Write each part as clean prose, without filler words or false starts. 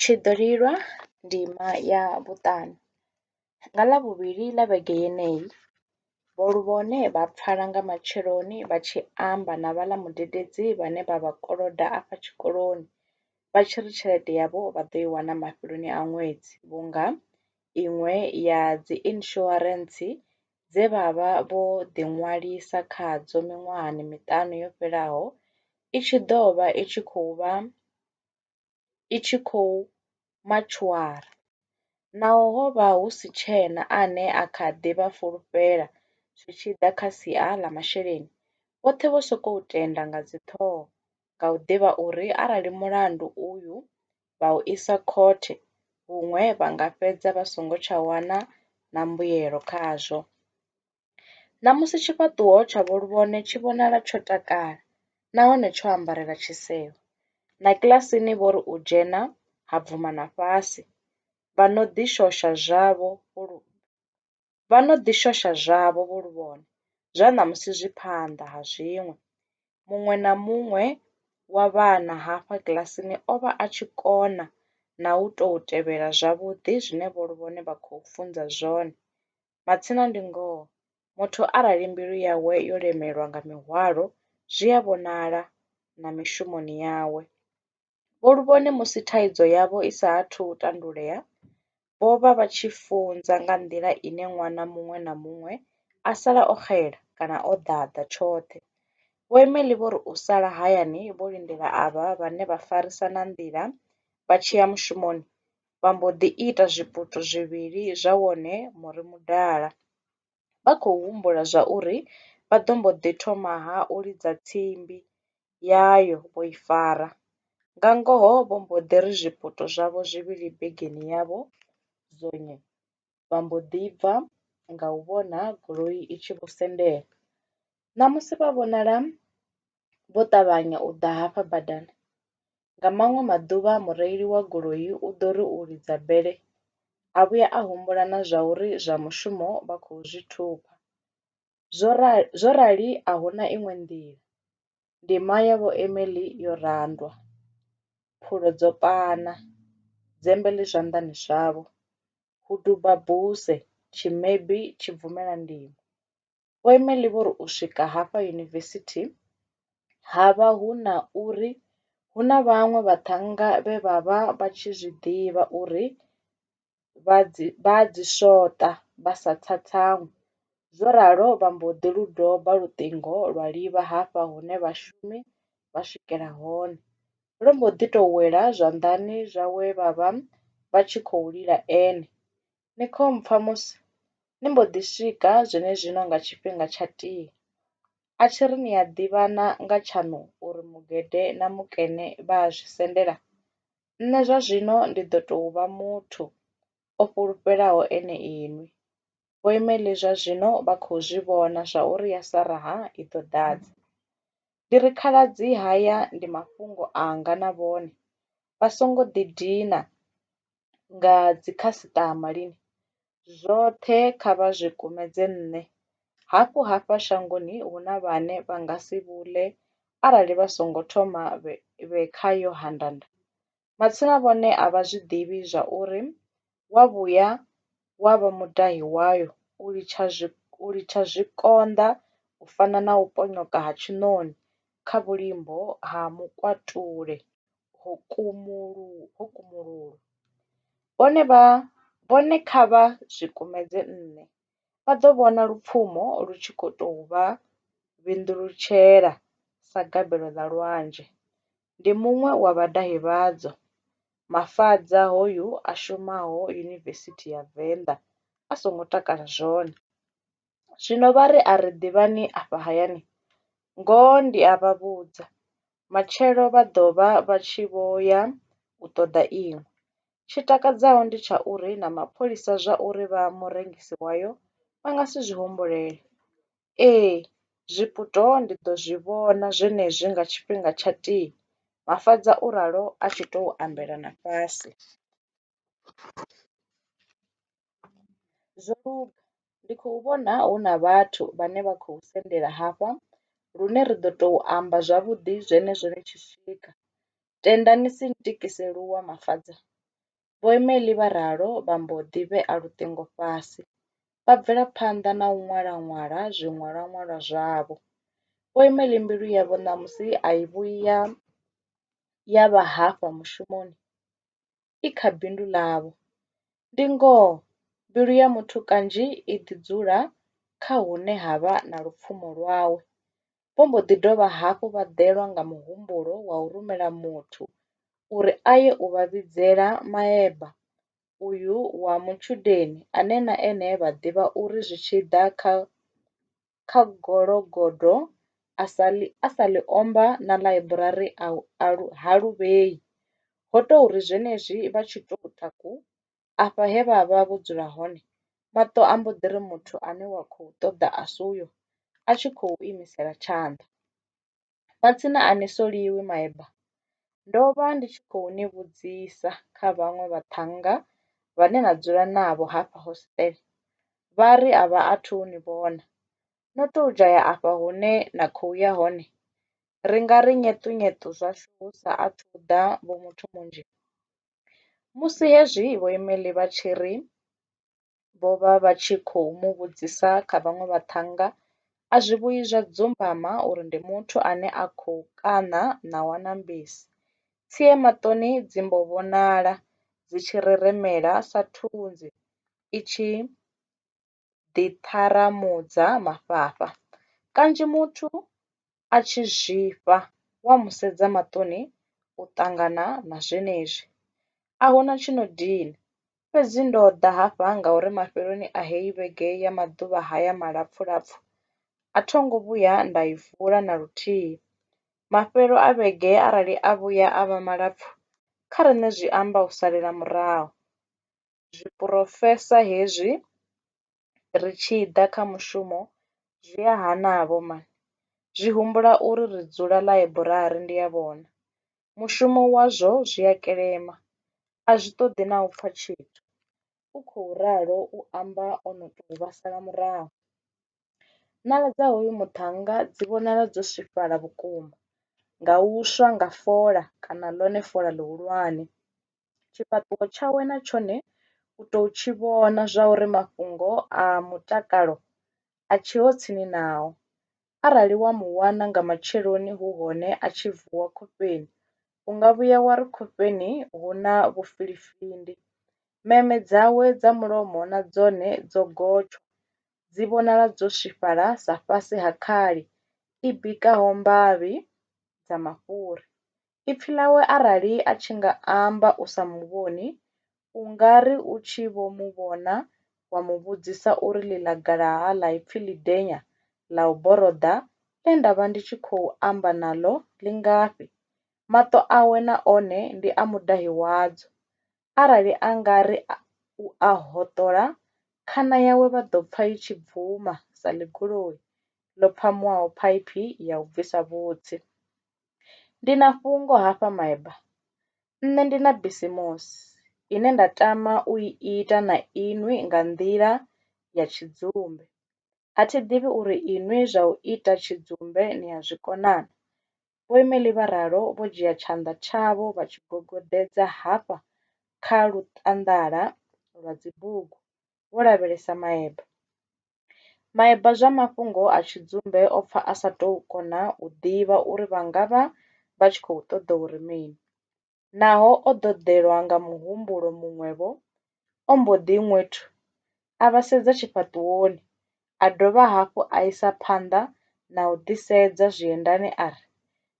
Tshi ḓo lilwa ndima ya vhuṱambo. Nga ḽavhuvhili ḽa vhege yeneyi, vho Luvhone vha pfala nga matsheloni vha tshi amba na vhaḽa mudededzi vhane vha vha koloda afha tshikoloni vha tshi ri tshelede yavho vha ḓo i wana mafheloni a ṅwedzi vhunga iṅwe ya dzi insurance dze vha vha vho ḓiṅwalisa khadzo miṅwahani miṱanu yo fhelaho i tshi ḓo vha i tshi khou matshwara. Naho ho vha hu si tshena ane a kha ḓi vha fulufhela zwi tshi ḓa kha sia ḽa masheleni, vhoṱhe vho sokou tenda nga dzi ṱhoho nga u ḓivha uri arali mulandu uyu vha u isa khothe huṅwe vha nga fhedza vha songo tsha wana na mbuelo khazwo. Ṋamusi tshifhaṱuwo tsha Vho Luvhone tshi vhonala tsho takala nahone tsho ambarela tshisevho. Na kiḽasini vho ri u dzhena ha bvuma na fhasi. Vha no ḓi shosha zwavho Vho Luvhone, zwa ṋamusi zwi phanḓa ha zwiṅwe. Muṅwe na muṅwe wa vhana hafha kiḽasini o vha a tshi kona na u tou tevhela zwavhuḓi zwine Vho Luvhone vha khou funza zwone. Matsina ndi ngoho, muthu arali mbilu yawe yo lemelwa nga mihwalo zwi a vhonala na mishumoni yawe. Vho Luvhone musi thaidzo yavho i sa athu u tandulea, vho vha vha tshi funza nga nḓila ine ṅwana muṅwe na muṅwe a sala o xela kana o ḓaḓa tshoṱhe. Vho Emily vho ri u sala hayani vho lindela avha vhane vha farisana nḓila vha tshi ya mushumoni, vha mbo ḓi ita zwiputo zwivhili zwa wone muri mudala. Vha khou humbula zwa uri vha ḓo mbo ḓi thomaha u lidza tsimbi yayo vho i fara. Nga ngoho vho mbo ḓi ri zwiputo zwavho zwivhili begeni yavho zonye vha mbo ḓi bva nga u vhona goloi i tshi vho sendela. Ṋamusi vha vhonala vho ṱavhanya u ḓa hafha badani. Nga maṅwe maḓuvha mureili wa goloi u ḓo ri u lidza bele a vhuya a humbula na zwa uri zwa mushumo vha khou zwi thupha. Zwo rali a huna iṅwe nḓila. Ndima ya Vho Emily yo randwa. Phulo dzo pana, dzembe ḽi zwanḓani zwavho. Hu duba buse, tshimebi tshi bvumela ndimo. Vho Emily vho ri u swika hafha yunivesithi ha vha hu na uri hu na vhaṅwe vhaṱhannga vhe vha vha vha tshi zwi ḓivha uri vha dzi shota vha sa tsa tsaṅwe. Zwo ralo vha mbo ḓi lu doba luṱingo lwa livha hafha hune vhashumi vha swikela hone. Lwo mbo ḓi tou wela zwanḓani zwawe vha vha vha tshi khou lila ene. Ni khou mpfa musi? Ni mbo ḓi swika zwenezwino nga tshifhinga tsha tii. A tshi ri ni a ḓivhana nga tshaṅu uri mugede na mukene vha a zwi sendela? Nṋe zwa zwino ndi ḓo tou vha muthu o fhulufhelaho ene iṅwi. Vho Emily zwa zwino vha khou zwi vhona zwa uri ya sa raha i ḓo ḓadza. Ndi ri khaladzi haya ndi mafhungo anga na vhone. Vha songo ḓi dina nga dzikhasiṱama lini. Zwoṱhe kha vha zwi kumedze nṋe. Hafhu hafha shangoni hu na vhane vha nga si vhuḽe arali vha songo thoma vhe khayo handanda. Matsina vhone a vha zwi ḓivhi zwa uri wa vhuya wa vha mudahi wayo u litsha zwikonḓa u fana na u ponyoka ha tshiṋoni kha vhulimbo ha mukwatule ho kumululwa. Vhone kha vha zwi kumedze nṋe. Vha ḓo vhona lupfumo lu tshi khou tou vha vhinḓulutshela sa gabelo ḽa lwanzhe. Ndi muṅwe wa vhadahi vhadzo. Mafadza hoyu a shumaho Yunivesithi ya Venḓa a songo takala zwone. Zwino vha ri a ri ḓivhani afha hayani? Ngoho ndi a vha vhudza. Matshelo vha ḓo vha vha tshi vho ya u ṱoḓa iṅwe. Tshi takadzaho ndi tsha uri na mapholisa zwa uri vha murengisi wayo vha nga si zwi humbulele. Ee, zwiputo ndi ḓo zwi vhona zwenezwi nga tshifhinga tsha tii. Mafadza u ralo a tshi tou ambela na fhasi. Zwo luga, ndi khou vhona hu na vhathu vhane vha khou sendela hafha lune ri ḓo tou amba zwavhuḓi zwenezwo ri tshi swika. Tenda ni si ntikise luwa Mafadza. Vhoimeli vha ralo vha mbo ḓi vhea luṱingo fhasi, vha bvela phanḓa na u ṅwala zwiṅwalwaṅwalwa zwavho. Vhoimeli mbilu yavho ṋamusi a i vhuyi ya vha hafha mushumoni, i kha bindu ḽavho. Ndi ngoho mbilu ya muthu kanzhi i ḓi dzula kha hune ha vha na lupfumo lwawe. Vho mbo ḓi dovha hafhu vha ḓelwa nga muhumbulo wa u rumela muthu uri a ye u vha vhidzela maeba uyu wa mutshudeni ane na ene vha ḓivha uri zwi tshi ḓa kha gologodo a sa ḽi omba na ḽaiburari ha luvhei. Ho tou ri zwenezwi vha tshi tou taku afha he vha vha vho dzula hone, maṱo a mbo ḓi ri muthu ane wa khou ṱoḓa a si uyo a tshi khou imisela tshanḓa. Matsina a ni soliwi maeba, ndo vha ndi tshi khou ni vhudzisa kha vhaṅwe vhaṱhannga vhane na dzula navho hafha hostel. Vha ri a vha athu ni vhona. No tou dzhaya afha hune na khou ya hone. Ri nga ri nyeṱunyeṱu zwashu hu sa athu ḓa vho muthu munzhi. Musi hezwi vhoimeli vha tshi ri vho vha vha tshi khou mu vhudzisa kha vhaṅwe vhaṱhannga, a zwi vhuyi zwa dzumbama uri ndi muthu ane a khou kaṋa ṋawa na mbisi. Tsie maṱoni dzi mbo vhonala dzi tshi reremela sa thunzi i tshi ḓiṱharamudza mafhafha. Kanzhi muthu a tshi zwifha wa mu sedza maṱoni u ṱangana na zwenezwi. A hu na tshi no dina, fhedzi ndo ḓa hafha ngauri mafheloni a heyi vhege ya maḓuvha haya malapfhulapfhu a tho ngo vhuya nda i vula na luthihi. Mafhelo a vhege arali a vhuya a vha malapfhu, kha riṋe zwi amba u salela murahu. Zwiphurofesa hezwi ri tshi ḓa kha mushumo zwi a hanavho mani. Zwi humbula uri ri dzula ḽaiburari ndi a vhona. Mushumo wazwo zwi a kelema, a zwi ṱoḓi na u pfa tshithu. U khou ralo u amba o no tou vha sala murahu. Nala dza hoyu muṱhannga dzi vhonala dzo swifhala vhukuma, nga u swa nga fola kana ḽone fola ḽihulwane. Tshifhaṱuwo tshawe na tshone u tou tshi vhona zwa uri mafhungo a mutakalo a tshiho tsini nao. Arali wa mu wana nga matsheloni hu hone a tshi vuwa khofheni, u nga vhuya wa ri khofheni hu na vhufilifindi. Meme dzawe dza mulomo na dzone dzo gotsha, dzi vhonala dzo swifhala sa fhasi ha khali i bikaho mbavhi dza mafhuri. Ipfhi ḽawe arali a tshi nga amba u sa muvhoni, u nga ri u tshi vho mu vhona wa mu vhudzisa uri ḽi ḽa galaha ḽa ipfhi ḽidenya ḽa u boroḓa ḽe nda vha ndi tshi khou amba naḽo ḽi ngafhi. Maṱo awe na one ndi a mudahi wadzo. Arali a nga ri u a hoṱola, khana yawe vha ḓo pfa i tshi bvuma sa ḽigoloi ḽo phamuwaho phaiphi ya u bvisa vhutsi. Ndi na fhungo hafha maeba, nṋe ndi na bisimusi ine nda tama u i ita na inwi nga nḓila ya tshidzumbe. A thi ḓivhi uri inwi zwa u ita tshidzumbe ni a zwikona na. Vhoimeli vha ralo vho dzhia tshanḓa tshavho vha tshi gogodedza hafha kha luṱanḓala lwa dzibugu vho lavhelesa maeba. Maeba zwa mafhungo a tshidzumbe o pfa a sa tou kona u ḓivha uri vha nga vha vha tshi khou ṱoḓa uri mini. Naho o ḓo ḓelwa nga muhumbulo muṅwevho, o mbo ḓi ṅwethu a vha sedza tshifhaṱuwoni, a dovha hafhu a isa phanḓa na u ḓisedza zwiendani a ri,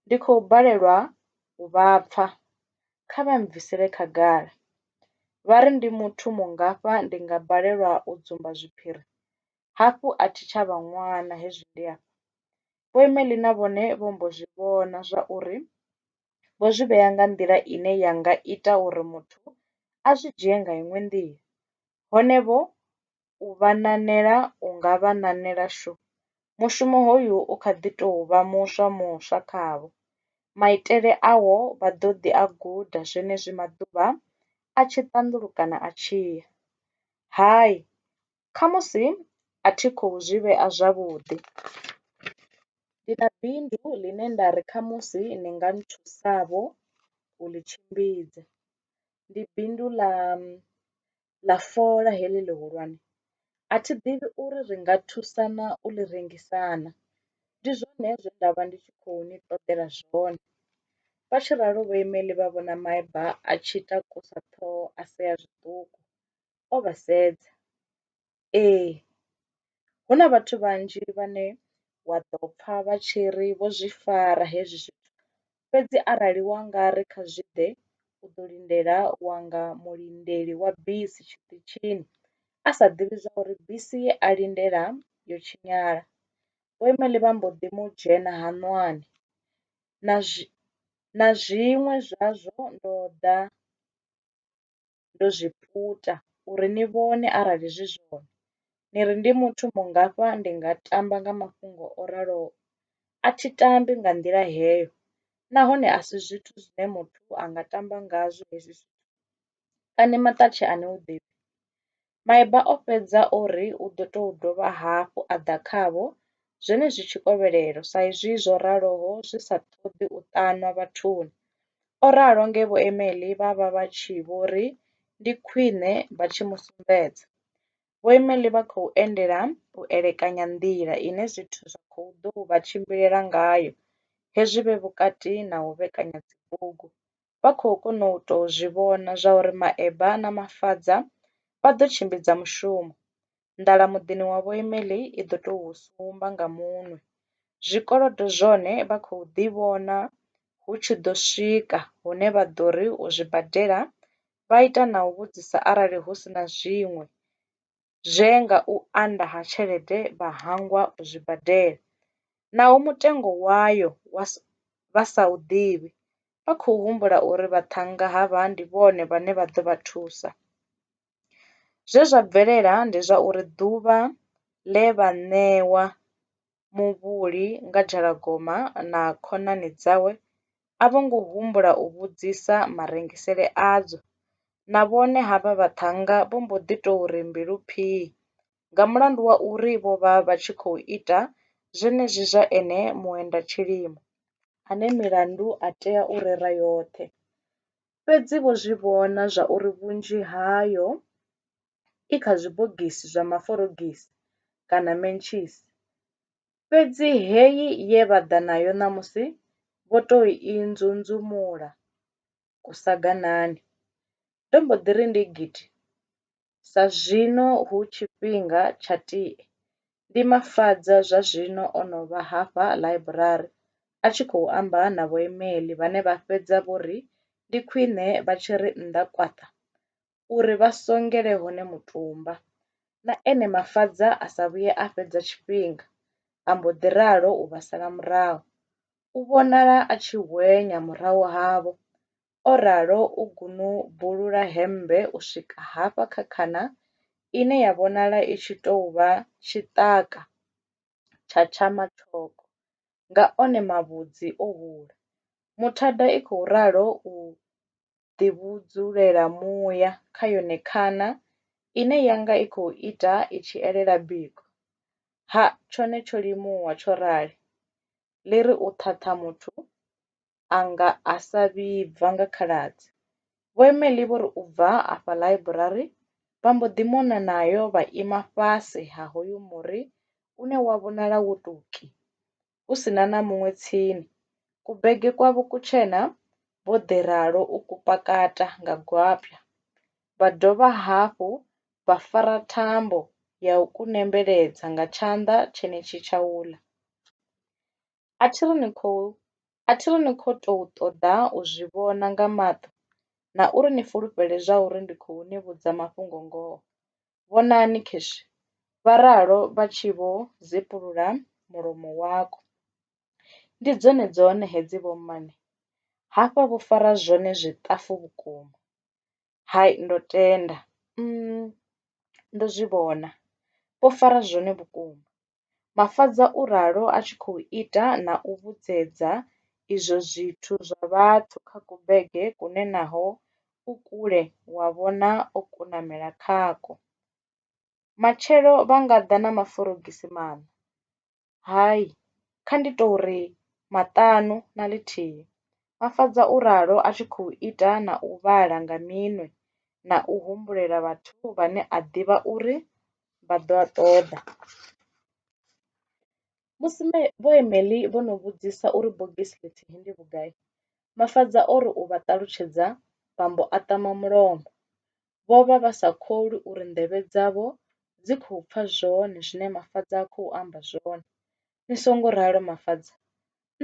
ndi khou balelwa u vha pfa, kha vha bvisele khagala. Vha ri ndi muthu mungafha ndi nga balelwa u dzumba zwiphiri, hafhu a thi tsha vha ṅwana hezwi ndi afha. Vhoimeli na vhone vho mbo zwi vhona zwa uri vho zwi vhea nga nḓila ine ya nga ita uri muthu a zwi dzhie nga iṅwe nḓila. Hone vho u vha nanela u nga vha nanela shu. Mushumo hoyu u kha ḓi tou vha muswa khavho. Maitele awo vha ḓo ḓi a guda zwenezwi maḓuvha a tshi ṱanḓulukana a tshi ya. Hai, khamusi a thi khou zwi vhea zwavhuḓi. Ndi na bindu ḽine nda ri khamusi ni nga nthusavho u ḽi tshimbidza. ndi bindu ḽa fola heḽi ḽihulwane. A thi ḓivhi uri ri nga thusana u ḽi rengisana. Ndi zwone zwe nda vha ndi tshi khou ni ṱoḓela zwone. Vha tshi ralo vho Emily vha vhona maeba a tshi takusa ṱhoho a sea zwiṱuku. O vha sedza. Ee, hu na vhathu vhanzhi vhane wa ḓo pfha vha tshi ri vho zwi fara hezwi zwithu. Fhedzi arali wa nga ri kha zwi ḓe u ḓo lindela wanga mulindeli wa bisi tshiṱitshini a sa ḓivhi zwa uri bisi ye a lindela yo tshinyala. Vho Emily vha mbo ḓi mu dzhena haṋwani. Na zwiṅwe zwazwo ndo ḓa ndo zwi puta uri ni vhone arali zwi zwone. Ni ri ndi muthu mungafha ndi nga tamba nga mafhungo o raloho. A thi tambi nga nḓila heyo nahone a si zwithu zwine muthu a nga tamba ngazwo hezwi zwithu. Kani maṱatshi a ni u ḓivhi. Maeba o fhedza o ri u ḓo tou dovha hafhu a ḓa khavho zwenezwi tshikovhelelo sa izwi zwo raloho zwi sa ṱoḓi u ṱanwa vhathuni. O ralo nge vho Emily vha vha vha tshi vho ri ndi khwiṋe vha tshi mu sumbedza. Vho Emily vha khou endela u elekanya nḓila ine zwithu zwa khou ḓo vha tshimbilela ngayo hezwi vhe vhukati na u vhekanya dzibugu. Vha khou kona u tou zwi vhona zwa uri maeba na mafadza vha ḓo tshimbidza mushumo. Nḓala muḓini wa vho Emily i ḓo tou sumba nga muṅwe. Zwikolodo zwone vha khou ḓi vhona hu tshi ḓo swika hune vha ḓo ri u zwi badela vha ita na u vhudzisa arali hu si na zwiṅwe zwe nga u anda ha tshelede vha hangwa u zwi badela. Naho mutengo wayo vha sa u ḓivhi, vha khou humbula uri vhaṱhannga havha ndi vhone vhane vha ḓo vha thusa. Zwe zwa bvelela ndi zwa uri ḓuvha ḽe vha ṋewa muvhuli nga dzhalagoma na khonani dzawe a vho ngo humbula u vhudzisa marengisele adzo. Na vhone havha vhaṱhannga vho mbo ḓi tou ri mbilu phii nga mulandu wa uri vho vha vha tshi khou ita zwenezwi zwa ene muenda tshilimo ane milandu a tea u rera yoṱhe. Fhedzi vho zwi vhona zwa uri vhunzhi hayo i kha zwibogisi zwa maforogisi kana mentshisi. Fhedzi heyi ye vha ḓa nayo ṋamusi vho tou i nzunzumula kusaganani. Ndo mbo ḓi ri ndi gidi. Sa zwino hu tshifhinga tsha tie. Ndi Mafadza zwa zwino o no vha hafha ḽaiburari a tshi khou amba na vho Emily vhane vha fhedza vho ri ndi khwiṋe vha tshi ri nnḓa kwaṱa uri vha songele hone mutumba. Na ene Mafadza a sa vhuye a fhedza tshifhinga a mbo ḓi ralo u vha sala murahu. U vhonala a tshi hwenya murahu havho. O ralo u gunubulula hembe u swika hafha kha khana ine ya vhonala i tshi tou vha tshiṱaka tsha tshamathoko nga one mavhudzi o hula. Muthada i khou ralo u ḓivhudzulela muya kha yone khana ine yanga i khou ita i tshi elela biko. Ha tshone tsho limuwa tsho rali. Ḽi ri u ṱhaṱha muthu anga a sa vhibva nga khaladzi. Vho Emily vho ri u bva afha ḽaiburari vha mbo ḓi mona nayo vha ima fhasi ha hoyu muri une wa vhonala wo tou ki hu sina na muṅwe tsini. Kubege kwavho kutshena vho ḓi ralo u ku pakata nga gwapya. Vha dovha hafhu vha fara thambo ya u ku nembeledza nga tshanḓa tshenetshi tsha uḽa. A thi ri ni khou tou ṱoḓa u zwi vhona nga maṱo na uri ni fulufhele zwa uri ndi khou ni vhudza mafhungo ngoho. Vhonani khezwi, vha ralo vha tshi vho zepulula mulomo wako. Ndi dzone hedzi vho mmane. Hafha vho fara zwone zwiṱafu vhukuma. Hai ndo tenda. Ndo zwi vhona. Vho fara zwone vhukuma. Mafadza u ralo a tshi khou ita na u vhudzedza izwo zwithu zwa vhathu kha kubege kune naho u kule wa vhona o kunamela khako. Matshelo vha nga ḓa na maforogisi maṋa. Hai, kha ndi tou ri maṱanu na ḽithihi. Mafadza u ralo a tshi khou ita na u vhala nga minwe na u humbulela vhathu vhane a ḓivha uri vha ḓo a ṱoḓa. Musi vho Emily vho no vhudzisa uri bogisi ḽithihi ndi vhugai, Mafadza o ri u vha ṱalutshedza vha mbo aṱama mulomo. Vho vha vha sa kholwi uri nḓevhe dzavho dzi khou pfa zwone zwine Mafadza a khou amba zwone. Ni songo ralo Mafadza,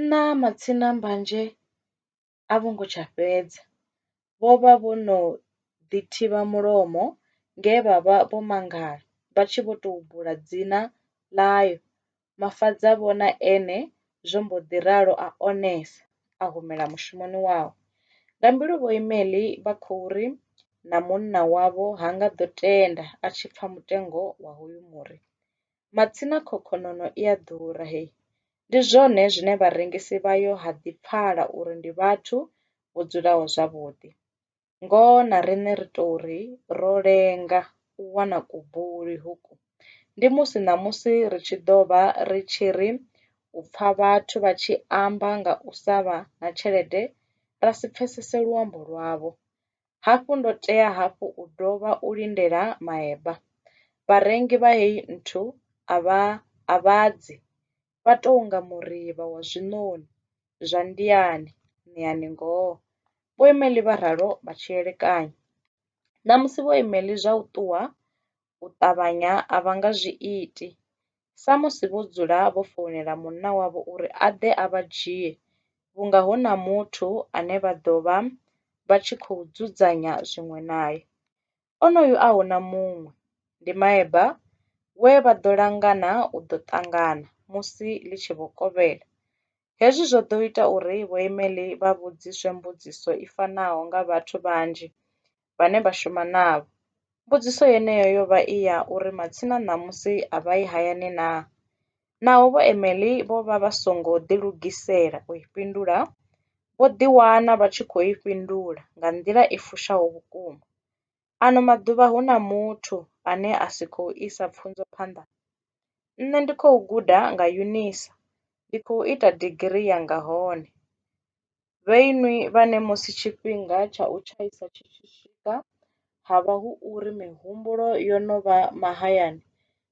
nṋa matsina mbanzhe a vho ngo tsha fhedza. Vho vha vho no ḓi thivha mulomo nge vha vha vho mangala vha tshi vho tou bula dzina ḽayo. Mafadza vhona ene zwo mbo ḓi ralo a onesa a humela mushumoni wawe. Nga mbilu vho Emily vha khou ri na munna wavho ha nga ḓo tenda a tshi pfa mutengo wa hoyu muri. Matsina khokhonono i a ḓura hei. Ndi zwone zwine vharengisi vhayo ha ḓi pfala uri ndi vhathu vho dzulaho zwavhuḓi. Ngoho na riṋe ri tou ri ro lenga u wana kubuli huku. Ndi musi na musi ri tshi ḓo vha ri tshi ri u pfa vhathu vha tshi amba nga u sa vha na tshelede ra si pfesese luambo lwavho. Hafhu ndo tea hafhu u dovha u lindela maeba. Vharengi vha heyi nthu a vha dzi, vha tou nga murivha wa zwiṋoni zwa ndiani niani ngoho. Vho Emily vha ralo vha tshi elekanya. Ṋamusi vho Emily zwa u ṱuwa u ṱavhanya a vha nga zwi iti. Sa musi vho dzula vho founela munna wavho uri a ḓe a vha dzhie vhunga hu na muthu ane vha ḓo vha vha tshi khou dzudzanya zwiṅwe naye. Onoyu a hu na muṅwe, ndi maeba we vha ḓo langana u ḓo ṱangana musi ḽi tshi vho kovhela. Hezwi zwo ḓo ita uri vho Emily vha vhudziswe mbudziso i fanaho nga vhathu vhanzhi vhane vha shuma navho. Mbudziso yeneyo yo vha i ya uri matsina ṋamusi a vha yi hayani naa. Naho vho Emily vho vha vha songo ḓilugisela u i fhindula, vho ḓiwana vha tshi khou i fhindula nga nḓila i fushaho vhukuma. Ano maḓuvha hu na muthu ane a si khou isa pfunzo phanḓa. Nṋe ndi khou guda nga UNISA, ndi khou ita digirii yanga hone. Vhainwi vhane musi tshifhinga tsha u tshaisa tshi tshi swika ha vha hu uri mihumbulo yo no vha mahayani,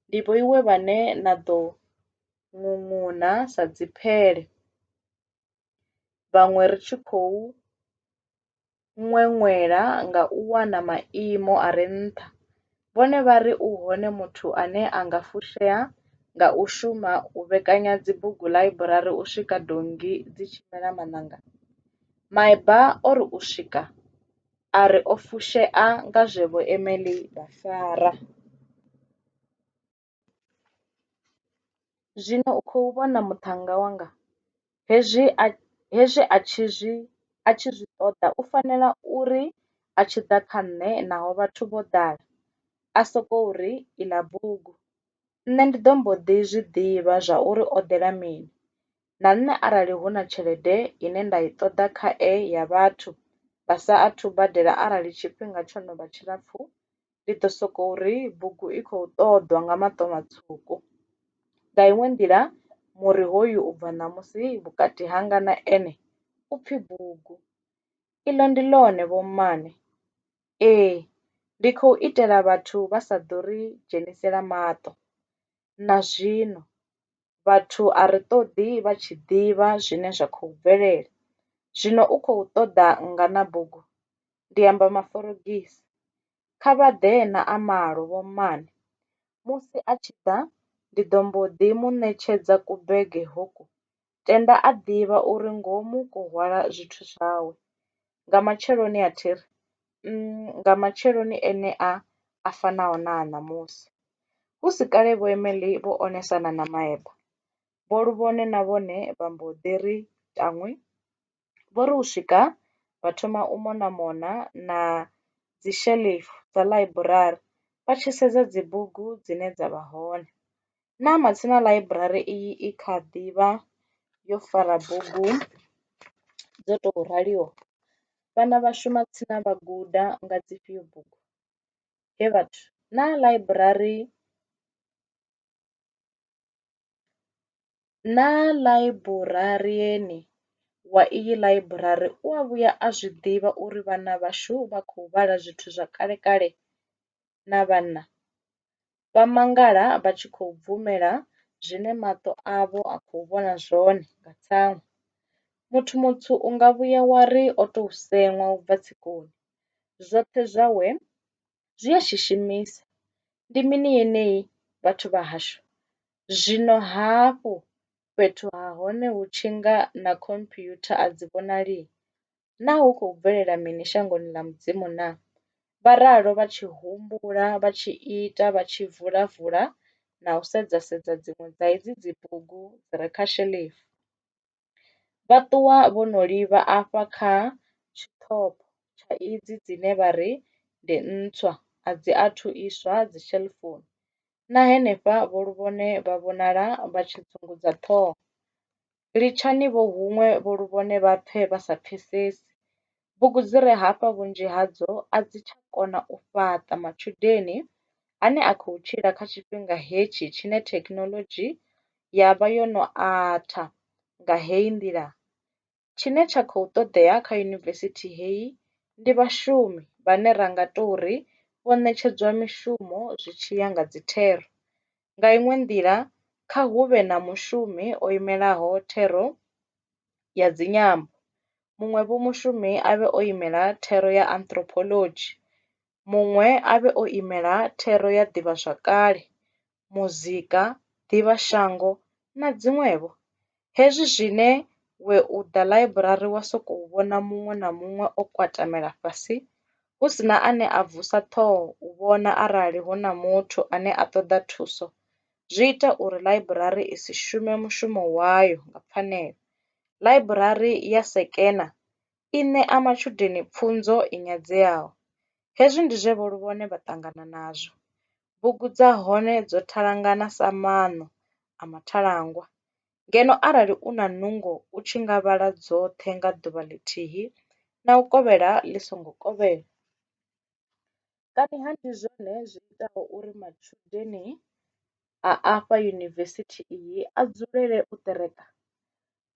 ndi vhoiwe vhane na ḓo ṅuṅuna sa dziphele, vhaṅwe ri tshi khou ṅweṅwela nga u wana maimo a re nṱha. Vhone vha ri u hone muthu ane a nga fushea nga u shuma u vhekanya dzibugu ḽaiburari u swika donngi dzi tshi mela maṋanga. Maeba o ri u swika a ri o fushea nga zwe vho Emily vha fara. Zwino u khou vhona muṱhannga wanga, hezwi a tshi zwi ṱoḓa u fanela uri a tshi ḓa kha nṋe naho vhathu vho ḓala a sokou ri iḽa bugu, nṋe ndi ḓo mbo ḓi zwi ḓivha zwa uri o ḓela mini. Na nṋe arali hu na tshelede ine nda i ṱoḓa khae ya vhathu vha sa athu badela arali tshifhinga tsho no vha tshilapfhu, ndi ḓo sokou ri bugu i khou ṱoḓwa nga maṱo matswuku. Nga iṅwe nḓila muri hoyu u bva ṋamusi vhukati hanga na ene u pfi bugu. Iḽo ndi ḽone vho mmane. Ee, ndi khou itela vhathu vha sa ḓo ri dzhenisela maṱo. Na zwino vhathu a ri ṱoḓi vha tshi ḓivha zwine zwa khou bvelela. Zwino u khou ṱoḓa ngana bugu, ndi amba maforogisi. Kha vha ḓe na a malo vho mmane. Musi a tshi ḓa ndi ḓo mbo ḓi mu ṋetshedza kubege hoku, tenda a ḓivha uri ngomu ku hwala zwithu zwawe. Nga matsheloni a thiri, nga matsheloni enea a fanaho na a ṋamusi. Hu si kale vho Emily vho onesana na maeba. Vho Luvhone na vhone vha mbo ḓi ri ṱaṅwi. Vho ri u swika vha thoma u mona mona na dzisheḽifu dza ḽaiburari vha tshi sedza dzibugu dzine dza vha hone. Na matsina ḽaiburari iyi i kha ḓi vha yo fara bugu dzo tou raliho. Vhana vhashu matsina vha guda nga dzifhio bugu? He vhathu, naa ḽaiburarieni wa iyi ḽaiburari u a vhuya a zwi ḓivha uri vhana vhashu vha khou vhala zwithu zwa kalekale na vhanna? Vha mangala vha tshi khou bvumela zwine maṱo avho a khou vhona zwone nga tsaṅwa. Muthu mutswu u nga vhuya wa ri o tou seṅwa u bva tsikoni. Zwoṱhe zwawe zwi a shishimisa. Ndi mini yeneyi, vhathu vha hashu? Zwino hafhu fhethu ha hone hu tshi nga na khompiyutha a dzi vhonali? Naa hu khou bvelela mini shangoni ḽa Mudzimu naa? Vha ralo vha tshi humbula, vha tshi ita, vha tshi vulavula na u sedza dziṅwe dza idzi dzibugu dzi re kha sheḽifu. Vha ṱuwa vho no livha afha kha tshiṱopho tsha idzi dzine vha ri ndi ntswa a dzi athu iswa dzisheḽifuni, na henefha vho luvhone vha vhonala vha tshi dzungudza ṱhoho. Litshani vho huṅwe vho luvhone vha pfe vha sa pfesesi. Bugu dzi re hafha vhunzhi hadzo a dzi tsha kona u fhaṱa matshudeni ane a khou tshila kha tshifhinga hetshi tshine thekhinolodzhi ya vha yo no atha nga heyi nḓila. Tshine tsha khou ṱoḓea kha yunivesithi heyi ndi vhashumi vhane ra nga tou ri vho ṋetshedzwa mishumo zwi tshi ya nga dzi thero. Nga iṅwe nḓila, kha hu vhe na mushumi o imelaho thero ya dzinyambo, muṅwe vho mushumi a vhe o imela thero ya anthropology, muṅwe a vhe o imela thero ya ḓivhazwakale, muzika, ḓivhashango na dziṅwevho. Hezwi zwine we u ḓa ḽaiburari wa sokou vhona muṅwe na muṅwe o kwatamela fhasi hu si na ane a vusa ṱhoho u vhona arali hu na muthu ane a ṱoḓa thuso, zwi ita uri ḽaiburari i si shume mushumo wayo nga pfanelo. Ḽaiburari ya sekena i ṋea matshudeni pfunzo i nyadzeaho. Hezwi ndi zwe vho Luvhone vha ṱangana nazwo. Bugu dza hone dzo ṱhalangana sa maṋo a mathalangwa. Ngeno arali u na nungo u tshi nga vhala dzoṱhe nga ḓuvha ḽithihi na u kovhela ḽi songo kovhela. Kaniha ndi zwone zwi itaho uri matshudeni a afha yunivesithi iyi a dzulele u ṱereka?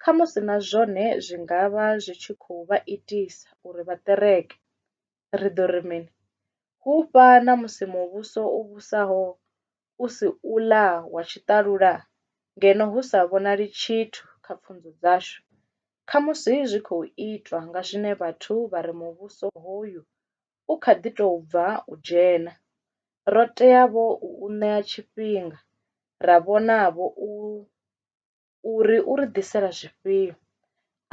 Khamusi na zwone zwi nga vha zwi tshi khou vha itisa uri vha ṱereke. Ri ḓo ri mini? Hu fha na musi muvhuso u vhusaho u si uḽa wa tshiṱalula ngeno hu sa vhonali tshithu kha pfunzo dzashu. Khamusi zwi khou itwa nga zwine vhathu vha ri muvhuso hoyu u kha ḓi tou bva u dzhena. Ro tea vho u ṋea tshifhinga, ra vhonavho uri u ri ḓisela zwifhio.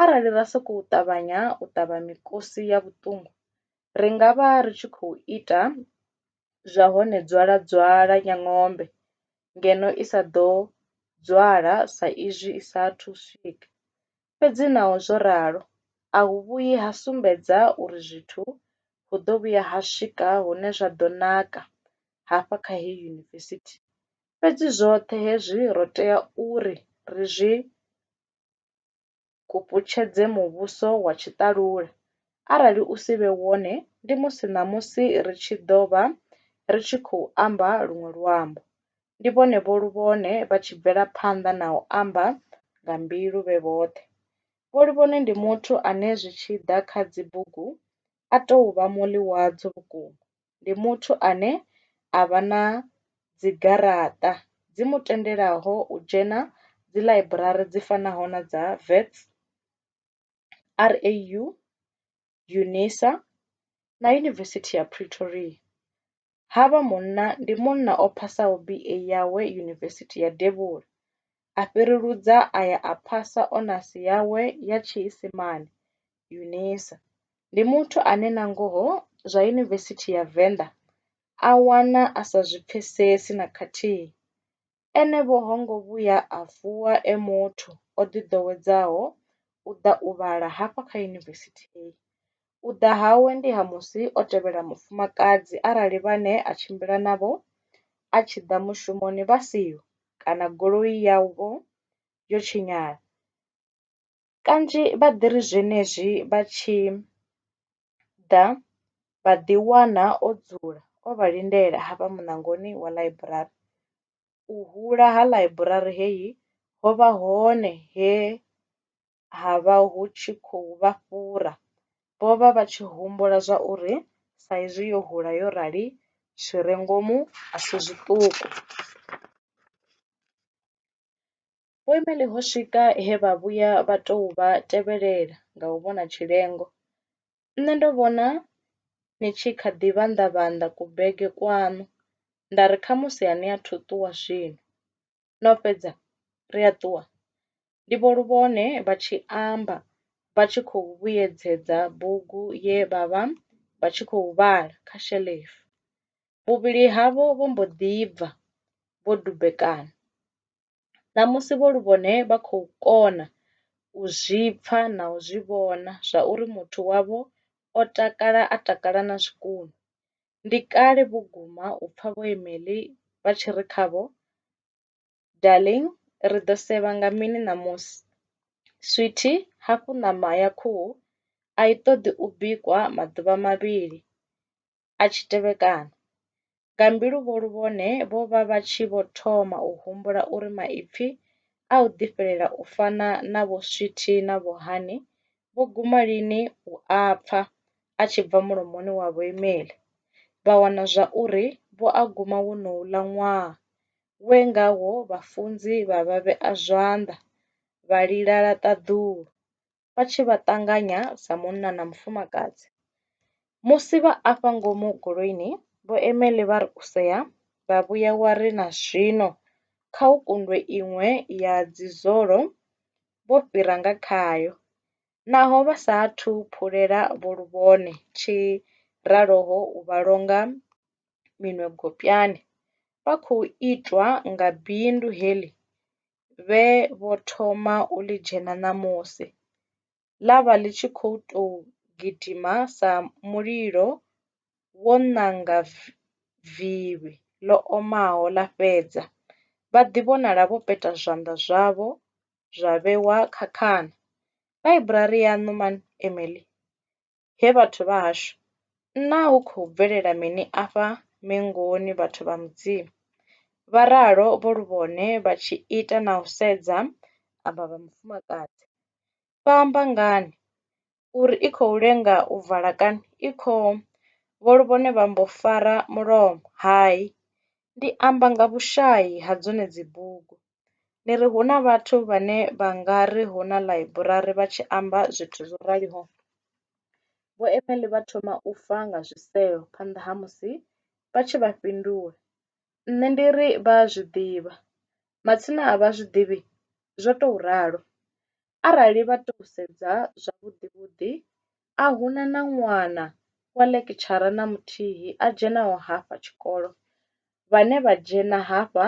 Arali ra sokou ṱavhanya u ṱavha mikosi ya vhuṱungu, ri nga vha ri tshi khou ita zwa hone dzwala dzwala Nyang'ombe ngeno i sa ḓo dzwala sa izwi i sa athu swika. Fhedzi naho zwo ralo, a hu vhuyi ha sumbedza uri zwithu hu ḓo vhuya ha swika hune zwa ḓo naka hafha kha heyi yunivesithi. Fhedzi zwoṱhe hezwi ro tea uri ri zwi kuputshedze muvhuso wa tshiṱalula. Arali u si vhe wone, ndi musi na musi ri tshi ḓo vha ri tshi khou amba luṅwe luambo. Ndi vhone vho Luvhone vha tshi bvela phanḓa na u amba nga mbilu vhe vhoṱhe. Vho Luvhone ndi muthu ane zwi tshi ḓa kha dzibugu a tou vha muḽi wadzo vhukuma. Ndi muthu ane a vha na dzigaraṱa dzi mu tendelaho u dzhena dzi ḽaiburari dzi fanaho na dza Wits, RAU, UNISA na Yunivesithi ya Pretoria. Havha munna ndi munna o phasaho BA yawe Yunivesithi ya Devhula, a fhiriludza a ya a phasa onasi yawe ya tshiisimane UNISA. Ndi muthu ane na ngoho zwa Yunivesithi ya Venḓa a wana a sa zwi pfesesi na khathihi. Ene vho ho ngo vhuya a vuwa e muthu o ḓiḓowedzaho u ḓa u vhala hafha kha yunivesithi eyi. U ḓa hawe ndi ha musi o tevhela mufumakadzi arali vhane a tshimbila navho a tshi ḓa mushumoni vha siho kana goloi yavho yo tshinyala. Kanzhi vha ḓi ri zwenezwi vha tshi ḓa vha ḓi wana o dzula o vha lindela hafha muṋangoni wa ḽaiburari. U hula ha ḽaiburari heyi ho vha hone he ha vha hu tshi khou vha fhura, vho vha vha tshi humbula zwa uri sa izwi yo hula yo rali, zwi re ngomu a si zwiṱuku. Vhoimeli ho swika he vha vhuya vha tou vha tevhelela nga u vhona Tshilengo. Nṋe ndo vhona ni tshi kha ḓi vhanḓavhanḓa kubege kwaṋu, nda ri khamusi a ni athu ṱuwa zwino. No fhedza ri a ṱuwa, ndi vho Luvhone vha tshi amba vha tshi khou vhuyedzedza bugu ye vha vha vha tshi khou vhala kha sheḽifu. Vhuvhili havho vho mbo ḓi bva vho dubekana. Ṋamusi vho Luvhone vha khou kona u zwi pfa na u zwi vhona zwa uri muthu wavho o takala a takala na zwikunwe. Ndi kale vhuguma u pfa vhoimeli vha tshi ri khavho, darling, ri ḓo sevha nga mini ṋamusi? Sweetie, hafhu ṋama ya khuhu a i ṱoḓi u bikwa maḓuvha mavhili a tshi tevhekana. Nga mbilu vho Luvhone vho vha vha tshi vho thoma u humbula uri maipfi a u ḓifhelela u fana na vho Sweetie na vho Honey vho guma lini u a pfa a tshi bva mulomoni wa vhoimeli. Vha wana zwa uri vho a guma wonouḽa ṅwaha we ngawo vhafunzi vha vha vhea zwanḓa vha lila laṱaḓulu vha tshi vha ṱanganya sa munna na mufumakadzi. Musi vha afha ngomu goloini, vhoemeli vha ri u sea, vha vhuya wa ri na zwino kha hu kundwe iṅwe ya dzizolo vho fhira nga khayo. Naho vha sa athu phulela vho Luvhone tshiraloho u vha longa minwe gopyani, vha khou itwa nga bindu heḽi vhe vho thoma u ḽi dzhena ṋamusi, ḽa vha ḽi tshi khou tou gidima sa mulilo wo ṋanga vivhi ḽo omaho ḽa fhedza. Vha ḓi vhonala vho peta zwanḓa zwavho zwa vhewa kha khana. Ḽaiburari yaṋu man, Emily, he vhathu vha hashu, naa hu khou bvelela mini afha mengoni vhathu vha Mudzimu? Vha ralo vho Luvhone vha tshi ita na u sedza amba vha mufumakadzi. Vha amba ngani? Uri i khou lenga u vala kana i khou? Vho Luvhone vha mbo fara mulomo. Hai, ndi amba nga vhushayi ha dzone dzi bugu. Ni ri hu na vhathu vhane vha nga ri hu na ḽaiburari vha tshi amba zwithu zwo raliho? Vho Emily vha thoma u fa nga zwisevho phanḓa ha musi vha tshi vha fhindula. Nṋe ndi ri vha a zwi ḓivha. Matsina a vha zwi ḓivhi? Zwo tou ralo. Arali vha tou sedza zwavhuḓi vhuḓi, a huna na ṅwana wa ḽekitshara na muthihi a dzhenaho hafha tshikolo. Vhane vha dzhena hafha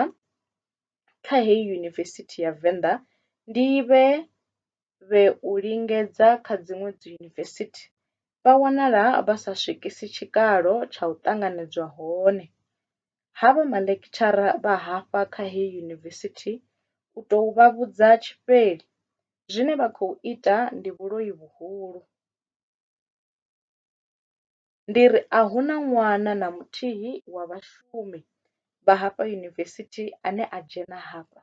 kha heyi yunivesithi ya Venḓa ndi vhe u lingedza kha dziṅwe dzi yunivesithi vha wanala vha sa swikisi tshikalo tsha u ṱanganedzwa hone. Havha maḽekitshara vha hafha kha heyi yunivesithi u tou vha vhudza tshifheli, zwine vha khou ita ndi vhuloi vhuhulu. Ndi ri a huna ṅwana na muthihi wa vhashumi vha hafha yunivesithi ane a dzhena hafha.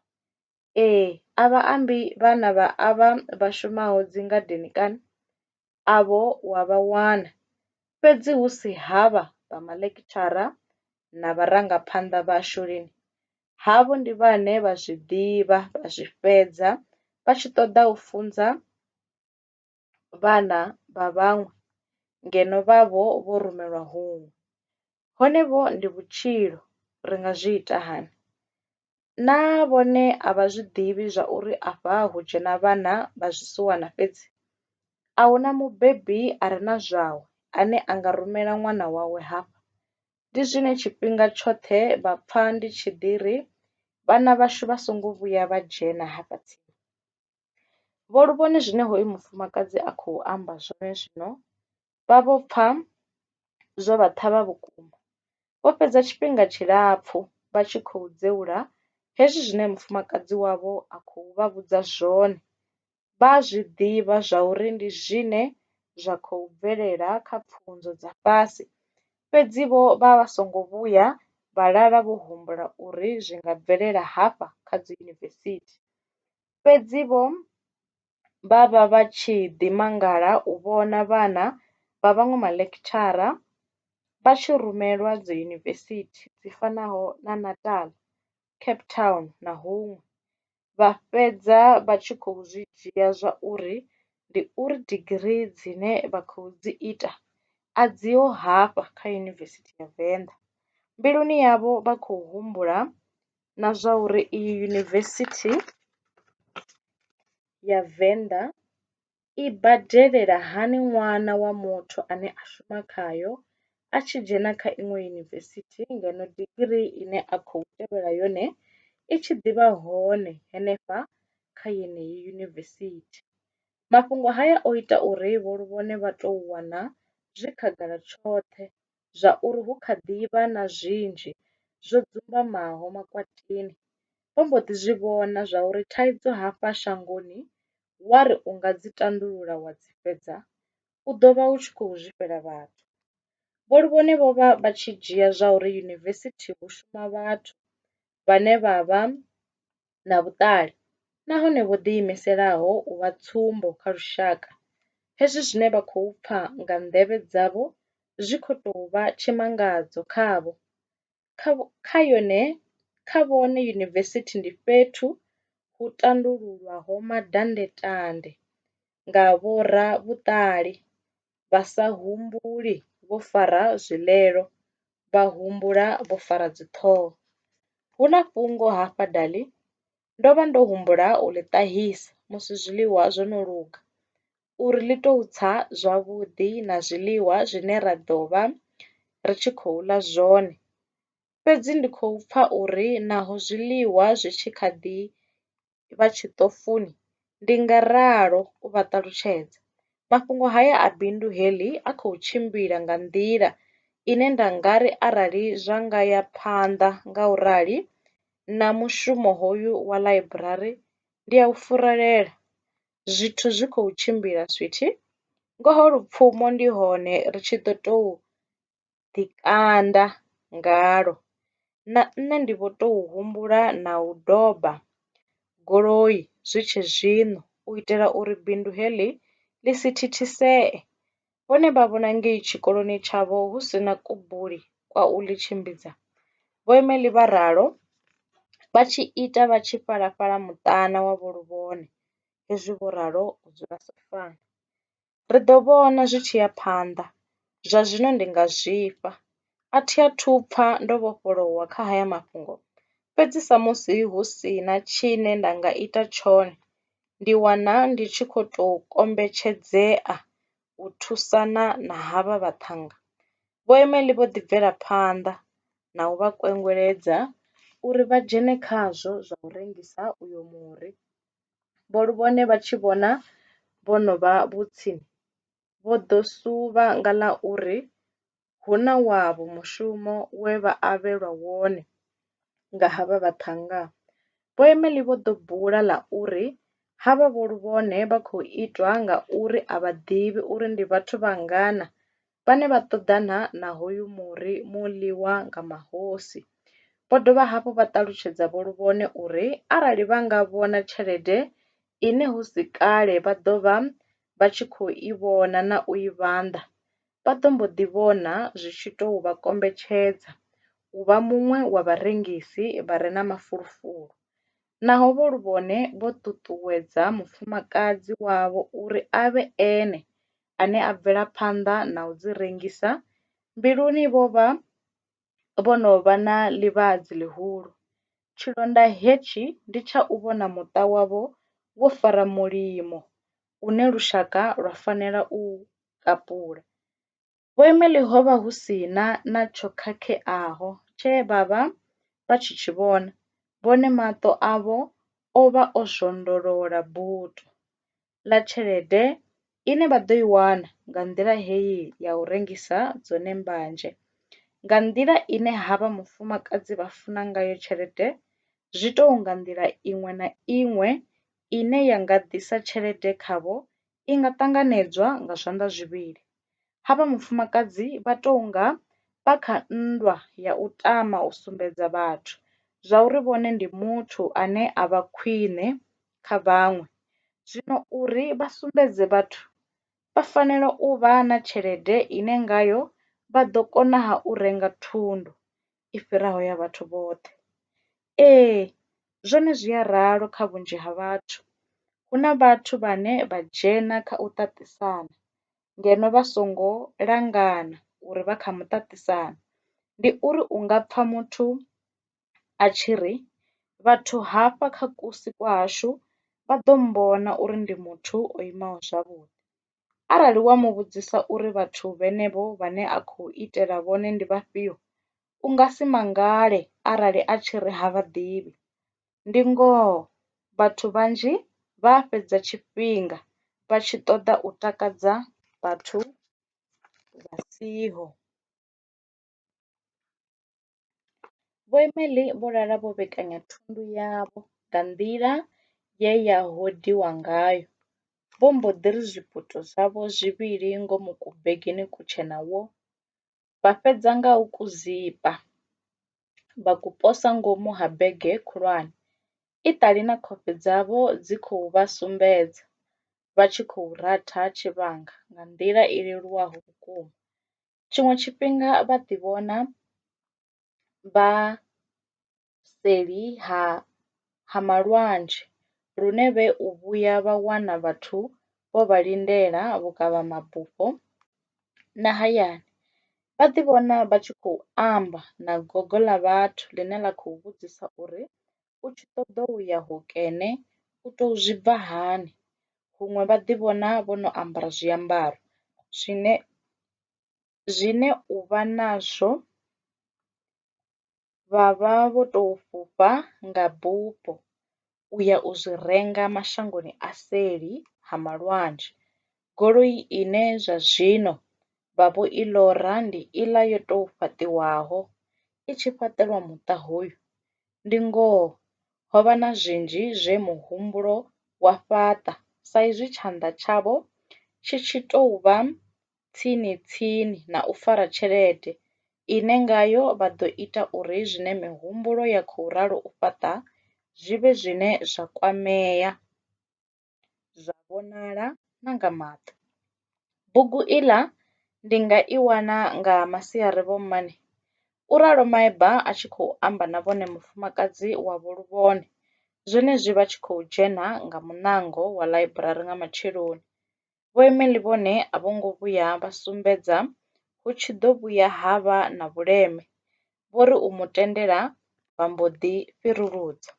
A vha ambi vhana vha avha vha shumaho dzingadeni kana? Avho wa vha wana, fhedzi hu si havha vha maḽekitshara na vharangaphanḓa vhashu lini. Havho ndi vhane vha zwi ḓivha vha zwi fhedza vha tshi ṱoḓa u funza vhana vha vhaṅwe ngeno vhavho vho rumelwa huṅwe. Hone vho ndi vhutshilo, ri nga zwi ita hani? Naa vhone a vha zwi ḓivhi zwa uri afha hu dzhena vhana vha zwisiwana fhedzi? A hu na mubebi a re na zwawe ane a nga rumela ṅwana wawe hafha? Ndi zwine tshifhinga tshoṱhe vha pfa ndi tshi ḓi ri vhana vhashu vha songo vhuya vha dzhena hafha tsini. Vho Luvhone zwine hoyu mufumakadzi a khou amba zwone zwino vha vho pfa zwo vha ṱhavha vhukuma. Vho fhedza tshifhinga tshilapfu vha tshi khou dzeula hezwi zwine mufumakadzi wavho a khou vha vhudza zwone. Vha a zwi ḓivha zwa uri ndi zwine zwa khou bvelela kha pfunzo dza fhasi, fhedzi vho vha vha songo vhuya vha lala vho humbula uri zwi nga bvelela hafha kha dzi yunivesithi. Fhedzi vho vha vha vha tshi ḓimangala u vhona vhana vha vhaṅwe maḽekitshara vha tshi rumelwa dziyunivesithi dzi fanaho na Natal, Cape Town na huṅwe, vha fhedza vha tshi khou zwi dzhia zwa uri ndi uri digirii dzine vha khou dzi ita a dziho hafha kha Yunivesithi ya Venḓa. Mbiluni yavho vha khou humbula na zwa uri iyi Yunivesithi ya Venḓa i badelela hani ṅwana wa muthu ane a shuma khayo a tshi dzhena kha iṅwe yunivesithi ngeno digirii ine a khou tevhela yone i tshi ḓivha hone henefha kha yeneyi yunivesithi. Mafhungo haya o ita uri vho Luvhone vha tou wana zwi khagala tshoṱhe zwa uri hu kha ḓi vha na zwinzhi zwo dzumbamaho makwatini. Vho mbo ḓi zwi vhona zwa uri thaidzo hafha shangoni wa ri u nga dzi tandulula wa dzi fhedza, u ḓo vha u tshi khou zwifhela vhathu. Vho Luvhone vho vha vha tshi dzhia zwa uri yunivesithi hu shuma vhathu vhane vha vha na vhuṱali nahone vho ḓiimiselaho u vha tsumbo kha lushaka. Hezwi zwine vha khou pfa nga nḓevhe dzavho zwi khou tou vha tshimangadzo khavho. Kha vhone yunivesithi ndi fhethu hu tandululwaho mandandetande nga vhoravhuṱali vha sa humbuli vho fara zwilelo, vha humbula vho fara dziṱhoho. Hu na fhungo hafha daḽi, ndo vha ndo humbula u ḽi ṱahisa musi zwiḽiwa zwo no luga, uri ḽi tou tsa zwavhuḓi na zwiḽiwa zwine ra ḓo vha ri tshi khou ḽa zwone. Fhedzi ndi khou pfa uri naho zwiḽiwa zwi tshi kha ḓi vha tshiṱofuni, ndi nga ralo u vha ṱalutshedza. Mafhungo haya a bindu heḽi a khou tshimbila nga nḓila ine nda nga ri arali zwa nga ya phanḓa ngaurali na mushumo hoyu wa ḽaiburari ndi a u furelela. Zwithu zwi khou tshimbila swithi, ngoho lupfumo ndi hone ri tshi ḓo tou ḓikanda ngalo. Na nṋe ndi vho tou humbula na u doba goloi zwi tshe zwino u itela uri bindu heḽi ḽi si thithisee. Vhone vha vhona ngei tshikoloni tshavho hu si na kubuli kwa u ḽi tshimbidza. Vho Emily vha ralo, vha tshi ita vha tshi falafala muṱana wa Vho Luvhone. Hezwi vho ralo u dzula sofani. Ri ḓo vhona zwi tshi ya phanḓa, zwa zwino ndi nga zwifha. A thi a thu pfa ndo vhofholowa kha haya mafhungo, fhedzi sa musi hu si na tshine nda nga ita tshone, ndi wana ndi tshi khou tou kombetshedzea u thusana na havha vhaṱhannga. Vho Emily vho ḓi bvela phanḓa na u vha kwengweledza uri vha dzhene khazwo zwa u rengisa uyo muri. Vho Luvhone vha tshi vhona vho no vha vhutsini, vho ḓo suvha nga ḽa uri hu na wavho mushumo we vha avhelwa wone nga havha vhaṱhannga. Vho Emily vho ḓo bula ḽa uri havha Vho Luvhone vha khou itwa nga uri a vha ḓivhi uri ndi vhathu vha ngana vhane vha ṱoḓana na hoyu muri muḽiwa nga mahosi. Vho dovha hafhu vha ṱalutshedza Vho Luvhone uri arali vha nga vhona tshelede ine hu si kale vha ḓo vha vha tshi khou i vhona na u i vhanḓa, vha ḓo mbo ḓi vhona zwi tshi tou vha kombetshedza u vha muṅwe wa vharengisi vha re na mafulufulu. Naho Vho Luvhone vho ṱuṱuwedza mufumakadzi wavho uri a vhe ene ane a bvela phanḓa na u dzi rengisa, mbiluni vho no vha na ḽivhadzi ḽihulu. Tshilonda hetshi ndi tsha u vhona muṱa wavho wo fara mulimo une lushaka lwa fanela u kapula. Vho Emily ho vha hu si na tsho khakheaho tshe vha vha vha tshi tshi vhona. Vhone maṱo avho o vha o zwondolola buto ḽa tshelede ine vha ḓo i wana nga nḓila heyi ya u rengisa dzone mbanzhe. Nga nḓila ine havha mufumakadzi vha funa ngayo tshelede, zwi tou nga nḓila iṅwe na iṅwe ine ya nga ḓisa tshelede khavho i nga ṱanganedzwa nga zwanḓa zwivhili. Havha mufumakadzi vha tou nga vha kha nndwa ya u tama u sumbedza vhathu zwa uri vhone ndi muthu ane a vha khwiṋe kha vhaṅwe, Zwino uri vha sumbedze vhathu vha fanela u vha na tshelede ine ngayo vha ḓo kona u renga thundu i fhiraho ya vhathu vhoṱhe. Ee, zwone zwi a ralo kha vhunzhi ha vhathu. Hu na vhathu vhane vha dzhena kha u ṱaṱisana ngeno vha songo langana uri vha kha muṱaṱisano. Ndi uri u nga pfha muthu a tshi ri vhathu hafha kha kusi kwa hashu vha ḓo mmbona uri ndi muthu o imaho zwavhuḓi. Arali wa mu vhudzisa uri vhathu vhenevho vhane a khou itela vhone ndi vhafhio, u nga si mangale arali a tshi ri ha vha ḓivhi. Ndi ngoho vhathu vhanzhi vha fhedza tshifhinga vha tshi ṱoḓa u takadza vhathu vha siho. Vho Emily vho lala vho vhekanya thundu yavho nga nḓila ye ya hodiwa ngayo. Vho mbo ḓi ri zwiputo zwavho zwivhili ngomu kubegeni kutshena wo, vha fhedza nga u kuzipa, vha ku posa ngomu ha bege khulwane. Iṱali na khofhe dzavho dzi khou vha sumbedza, vha tshi khou ratha tshivhanga nga nḓila i leluwaho vhukuma. Tshiṅwe tshifhinga vha ḓi vhona vha seli ha malwanzhe lune vhe u vhuya vha wana vhathu vho vha lindela vhukavhamabufho na hayani. Vha ḓi vhona vha tshi khou amba na gogo ḽa vhathu ḽine ḽa khou vhudzisa uri u tshi ṱoḓa u ya hokene u tou zwi bva hani. Huṅwe vha ḓi vhona vho no ambara zwiambaro zwine u vha nazwo vha vha vho tou fhufha nga bufho u ya u zwi renga mashangoni a seli ha malwanzhe. Goloi ine zwa zwino vha vho i ḽora ndi iḽa yo tou fhaṱiwaho i tshi fhaṱelwa muṱa hoyu. Ndi ngoho ho vha na zwinzhi zwe muhumbulo wa fhaṱa sa izwi tshanḓa tshavho tshi tshi tou vha tsini tsini na u fara tshelede ine ngayo vha ḓo ita uri zwine mihumbulo ya khou ralo u fhaṱa zwi vhe zwine zwa kwamea, zwa vhonala na nga maṱo. Bugu iḽa ndi nga i wana nga masiari vho mmane, u ralo Maeba a tshi khou amba na vhone mufumakadzi wa Vho Luvhone zwenezwi vha tshi khou dzhena nga munango wa ḽaiburari nga matsheloni. Vho Emily vhone a vho ngo vhuya vha sumbedza hu tshi ḓo vhuya ha vha na vhuleme. Vho ri u mu tendela vha mbo ḓi fhiruludza.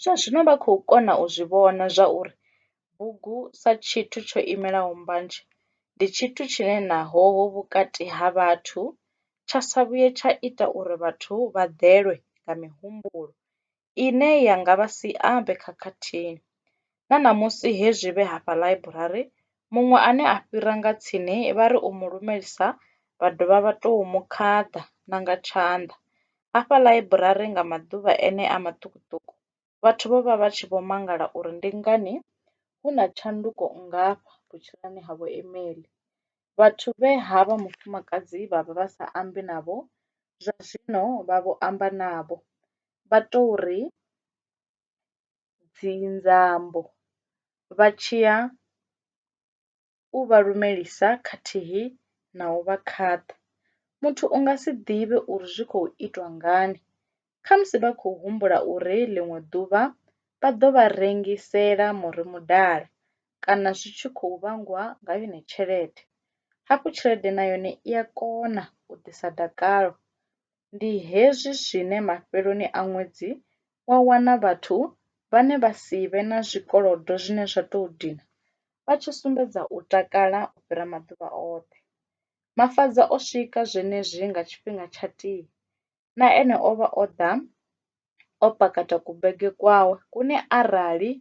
Zwa zwino vha khou kona u zwi vhona zwa uri bugu sa tshithu tsho imelaho mbanzhe ndi tshithu tshine naho ho vhukati ha vhathu tsha sa vhuye tsha ita uri vhathu vha ḓelwe nga mihumbulo ine ya nga vha sia vhe khakhathini. Na ṋamusi hezwi vhe hafha ḽaiburari, muṅwe ane a fhira nga tsini vha ri u mu lumelisa vha dovha vha tou mu khaḓa na nga tshanḓa. Hafha ḽaiburari nga maḓuvha enea maṱukuṱuku, vhathu vho vha vha tshi vho mangala uri ndi ngani hu na tshanduko nngafha vhutshilani ha Vho Emily. Vhathu vhe havha mufumakadzi vha vha vha sa ambi navho, zwa zwino vha vho amba navho. Vha tou ri dzinzambo vha tshi ya u vha lumelisa khathihi na u vha khaḓa. Muthu u nga si ḓivhe uri zwi khou itwa ngani, khamusi vha khou humbula uri ḽiṅwe ḓuvha vha ḓo vha rengisela muri mudala kana zwi tshi khou vhangwa nga yone tshelede. Hafhu tshelede na yone i a kona u ḓisa dakalo. Ndi hezwi zwine mafheloni a ṅwedzi wa wana vhathu vhane vha si vhe na zwikolodo zwine zwa tou dina vha tshi sumbedza u takala u fhira maḓuvha oṱhe. Mafadza o swika zwenezwi nga tshifhinga tsha tii, na ene o vha o ḓa o pakata kubege kwawe kune arali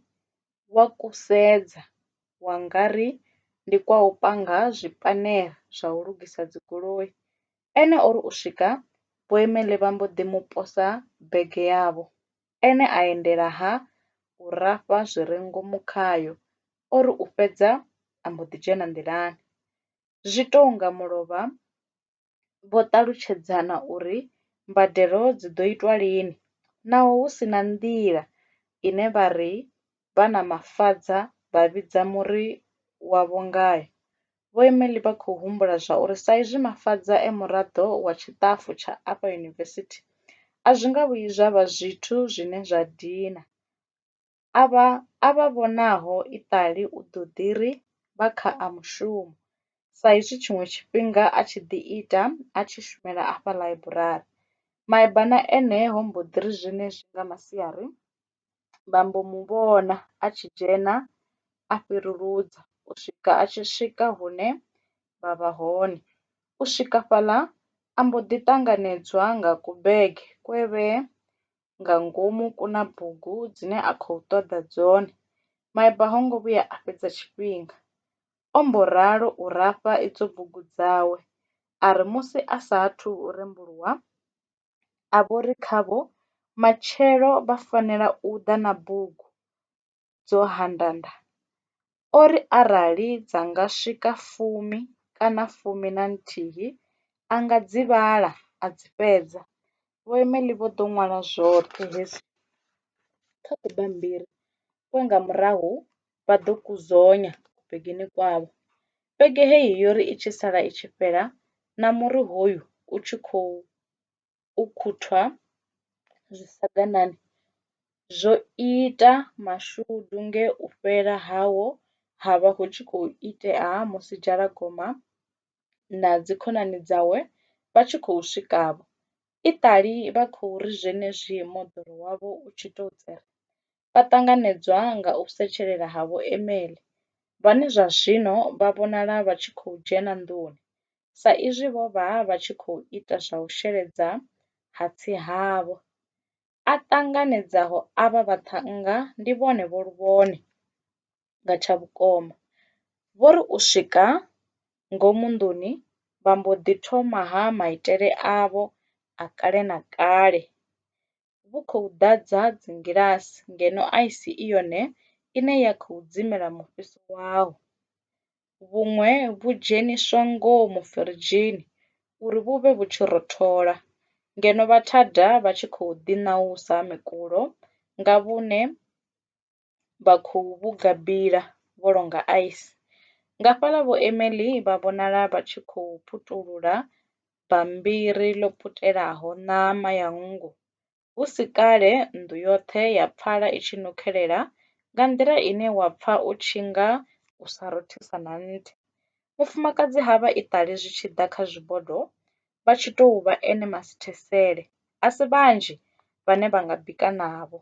wa kusedza wa nga ri ndi kwa u panga zwipanera zwa u lugisa dzigoloi. Ene o ri u swika, Vho Emily vha mbo ḓi mu posa bege yavho. Ene a endela ha u rafha zwi re ngomu khayo, o ri u fhedza a mbo ḓi dzhena nḓilani. Zwi tou nga mulovha vho ṱalutshedzana uri mbadelo dzi ḓo itwa lini naho hu si na nḓila ine vha ri vha na Mafadza vha vhidza muri wavho ngayo. Vho Emily vha khou humbula zwauri sa izwi Mafadza e muraḓo wa tshiṱafu tsha afha yunivesithi, a zwi nga vhuyi zwa vha zwithu zwine zwa dina. A vha vhonaho iṱali u ḓo ḓi ri vha kha a mushumo, sa izwi tshiṅwe tshifhinga a tshi ḓi ita a tshi shumela afha ḽaiburari. Maibana eneo mbo ḓi ri zwenezwi nga masiari vha mbo mu vhona a tshi dzhena a fhiruludzwa u swika a tshi swika hune vha vha hone. U swika fhaḽa a mbo ḓi ṱanganedzwa nga kubege kwe vhe nga ngomu ku na bugu dzine a khou ṱoḓa dzone. Maiba ha ngo vhuya a fhedza tshifhinga. O mbo ralo u rafha idzo bugu dzawe, a ri musi a saathu u rembuluwa, a vho ri khavho matshelo vha fanela u ḓa na bugu dzo handanda. O ri arali dza nga swika 10 kana 11 a nga dzi vhala a dzi fhedza. Vho Emily vho ḓo ṅwala zwoṱhe hezwi kha kubammbiri kwe nga murahu vha ḓo ku zonya kubegeni kwavho. Vhege heyi yo ri i tshi sala i tshi fhela na muri hoyu u tshi khou ukhuthwa zwisaganani zwo ita mashudu nge u fhela hawo ha vha hu tshi khou itea musi Jalagoma na dzikhonani dzawe vha tshi khou swikavho. Iṱali vha khou ri zwenezwi moḓoro wavho u tshi tou tsera, vha ṱanganedzwa nga u setshelela ha Vho Emily, vhane zwa zwino vha vhonala vha tshi khou dzhena nḓuni, sa izwi vho vha vha tshi khou ita zwa u sheledza hatsi havho. A ṱanganedzaho avha vhaṱhannga ndi vhone Vho Luvhone nga tsha vhukoma. Vho ri u swika ngomu nḓuni vha mbo ḓi thoma ha maitele avho a kale na kale. Vhu khou ḓadza dzingilasi ngeno aisi i yone ine ya khou dzimela mufhiso wawo. Vhuṅwe vhu dzheniswa ngomu firidzhini uri vhu vhe vhu tshi rothola, ngeno vhathada vha tshi khou ḓi ṋausa mikulo nga vhune vha khou vhu gabila vho longa ice. Nga fhaḽa Vho Emily vha vhonala vha tshi khou putulula bammbiri ḽo putelaho ṋama ya nngu, hu si kale nnḓu yoṱhe ya pfala i tshi nukhelela nga nḓila ine wa pfa u tshi nga u sa rothisa na nthe. Mufumakadzi havha iṱali zwi tshi ḓa kha zwibodo vha tshi tou vha ene masithesele, a si vhanzhi vhane vha nga bika navho.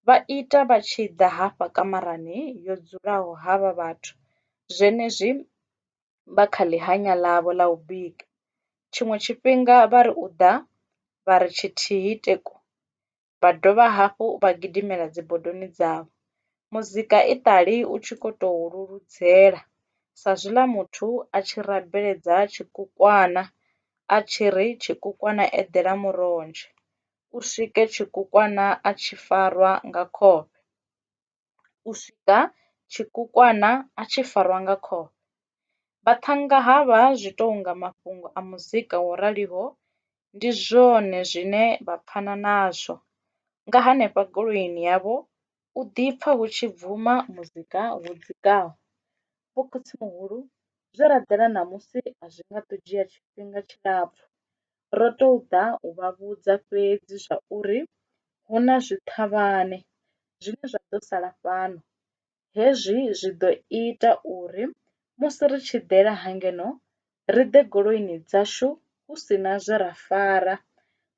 Vha ita vha tshi ḓa hafha kamarani yo dzulaho havha vhathu zwenezwi vha kha ḽihanya ḽavho ḽa u bika. Tshiṅwe tshifhinga vha ri u ḓa vha ri tshithihi teku, vha dovha hafhu vha gidimela dzibodoni dzavho. Muzika iṱali u tshi khou tou luludzela sa zwiḽa muthu a tshi rabeledza tshikukwana a tshi ri tshikukwana eḓela muronzhe, u swike tshikukwana a tshi farwa nga khofhe. U swika tshikukwana a tshi farwa nga khofhe. Vhaṱhannga havha zwi tou nga mafhungo a muzika wo raliho ndi zwone zwine vha pfana nazwo. Nga hanefha goloini yavho u ḓipfa hu tshi bvuma muzika wo dzikaho. Vho khotsimuhulu zwe ra ḓela ṋamusi a zwi nga ḓo dzhia tshifhinga tshilapfu, ro tou ḓa u vha vhudza fhedzi zwa uri hu na zwiṱhavhane zwine zwa ḓo sala fhano. Hezwi zwi ḓo ita uri musi ri tshi ḓela hangeno ri ḓe goloini dzashu hu si na zwe ra fara.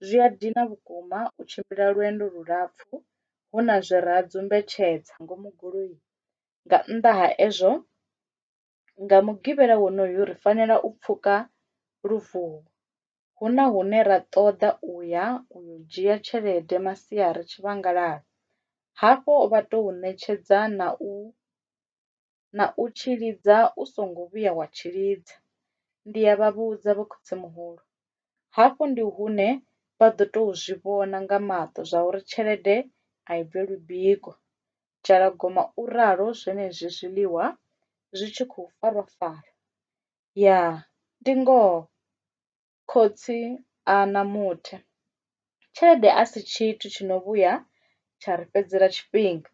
Zwi a dina vhukuma u tshimbila lwendo lulapfu hu na zwe ra dzumbetshedza ngomu goloini. Nga nnḓa ha ezwo, nga mugivhela wonoyu ri fanela u pfuka luvhuvhu, hu na hune ra ṱoḓa u ya u dzhia tshelede masiari Tshivhangalani. Hafho vha tou ṋetshedza na u tshilidza u songo vhuya wa tshilidza. Ndi ya vha vhudza Vho khotsimuhulu. Hafho ndi hune vha ḓo tou zwi vhona nga maṱo zwa uri tshelede a i bvelwi biko. Jalagoma u ralo zwenezwi zwiḽiwa zwi tshi khou farwa farwa. Ya, ndi ngoho khotsi a na muthe. Tshelede a si tshithu tshi no vhuya tsha ri fhedzela tshifhinga.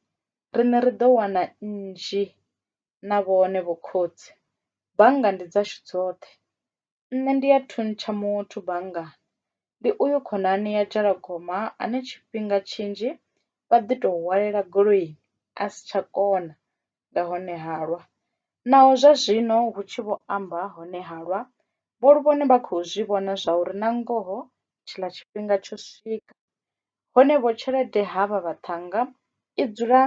Riṋe ri ḓo wana nnzhi na vhone vho khotsi, bannga ndi dzashu dzoṱhe. Nṋe ndi a thuntsha muthu banngani, ndi uyu khonani ya dzhalagoma ane tshifhinga tshinzhi vha ḓi tou hwalela goloini a si tsha kona nga hone halwa. Naho zwa zwino hu tshi vho amba hone halwa, vho ri vhone vha khou zwi vhona zwa uri na ngoho tshiḽa tshifhinga tsho swika. Hone vho tshelede havha vhaṱhannga i dzula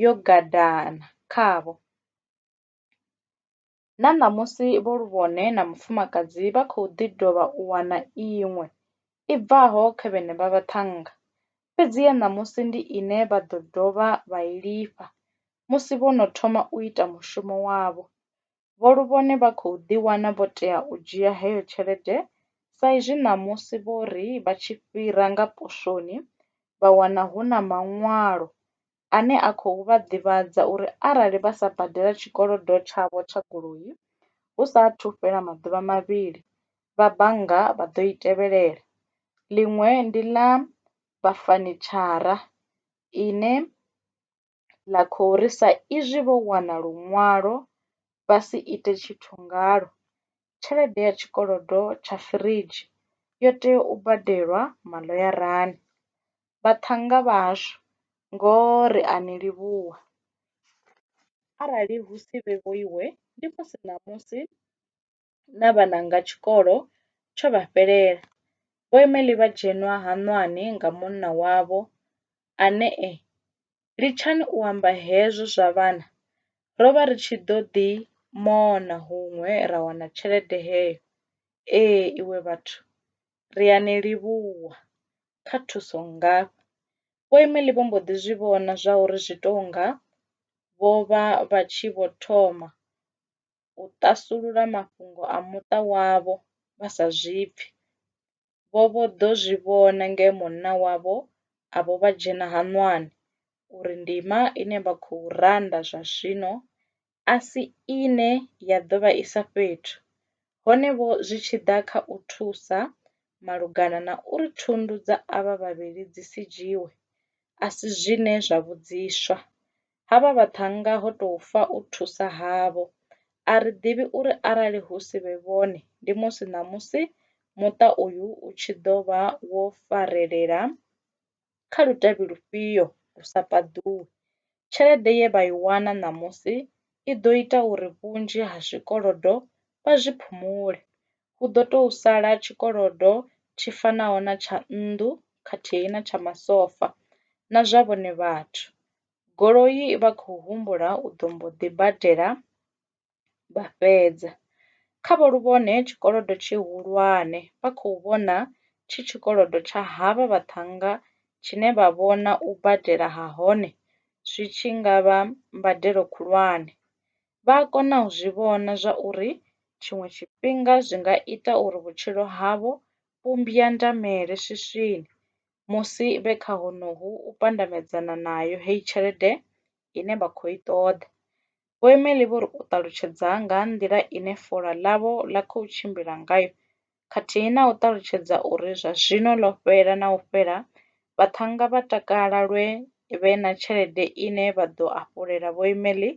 yo gadana khavho. Na ṋamusi vho Luvhone na mufumakadzi vha khou ḓi dovha u wana iṅwe i bvaho kha vhenevha vhaṱhannga. Fhedziha ṋamusi ndi ine vha ḓo dovha vha i lifha musi vho no thoma u ita mushumo wavho. Vho Luvhone vha khou ḓi wana vho tea u dzhia heyo tshelede sa izwi ṋamusi vho ri vha tshi fhira nga poswoni vha wana hu na maṅwalo ane a khou vha ḓivhadza uri arali vha sa badela tshikolodo tshavho tsha goloi hu saathu fhela maḓuvha mavhili, vha bannga vha ḓo i tevhelela. Ḽiṅwe ndi ḽa vha fanitshara ine ḽa khou ri sa izwi vho wana luṅwalo vha si ite tshithu ngalo, tshelede ya tshikolodo tsha firidzhi yo tea u badelwa maḽoyarani. Vhaṱhannga vhashu, ngoho ri a ni livhuwa. Arali hu si vhe vho iwe ndi musi ṋamusi na vhananga tshikolo tsho vha fhelela. Vho Emily vha dzhenwa haṅwani nga munna wavho ane litshani u amba hezwo zwa vhana, ro vha ri tshi ḓo ḓi mona huṅwe ra wana tshelede heyo. Ee iwe vhathu, ri a ni livhuwa kha thuso ngafha. Vho Emily vho mbo ḓi zwi vhona zwa uri zwi tou nga vho vha vha tshi vho thoma u ṱasulula mafhungo a muṱa wavho vha sa zwi pfi. Vho vho ḓo zwi vhona nge munna wavho a vho vha dzhena haṅwani uri ndima ine vha khou randa zwa zwino a si ine ya ḓo vha isa fhethu. Hone vho zwi tshi ḓa kha u thusa malugana na uri thundu dza avha vhavhili dzi si dzhiiwe, a si zwine zwa vhudziswa. Havha vhaṱhannga ho tou fa u thusa havho. A ri ḓivhi uri arali hu si vhe vhone ndi musi ṋamusi muṱa uyu u tshi ḓo vha wo farelela kha lutavhi lufhio lu sa paḓuwi. Tshelede ye vha i wana ṋamusi i ḓo ita uri vhunzhi ha zwikolodo vha zwi phumule. Hu ḓo tou sala tshikolodo tshi fanaho na tsha nnḓu khathihi na tsha masofa na zwa vhone vhathu. Goloi vha khou humbula u ḓo mbo ḓi badela vha fhedza. Kha Vho Luvhone tshikolodo tshihulwane vha khou vhona tshi tshikolodo tsha havha vhaṱhannga tshine vha vhona u badela ha hone zwi tshi nga vha mbadelo khulwane. Vha a kona u zwi vhona zwa uri tshiṅwe tshifhinga zwi nga ita uri vhutshilo havho vhu mbwandamele swiswini musi vhe kha honohu u pandamedzana nayo heyi tshelede ine vha khou i ṱoḓa. Vho Emily vho ri u ṱalutshedza nga ha nḓila ine fola ḽavho ḽa khou tshimbila ngayo khathihi na u ṱalutshedza uri zwa zwino ḽo fhela na u fhela, vhaṱhannga vha takala lwe vhe na tshelede ine vha ḓo afhulela Vho Emily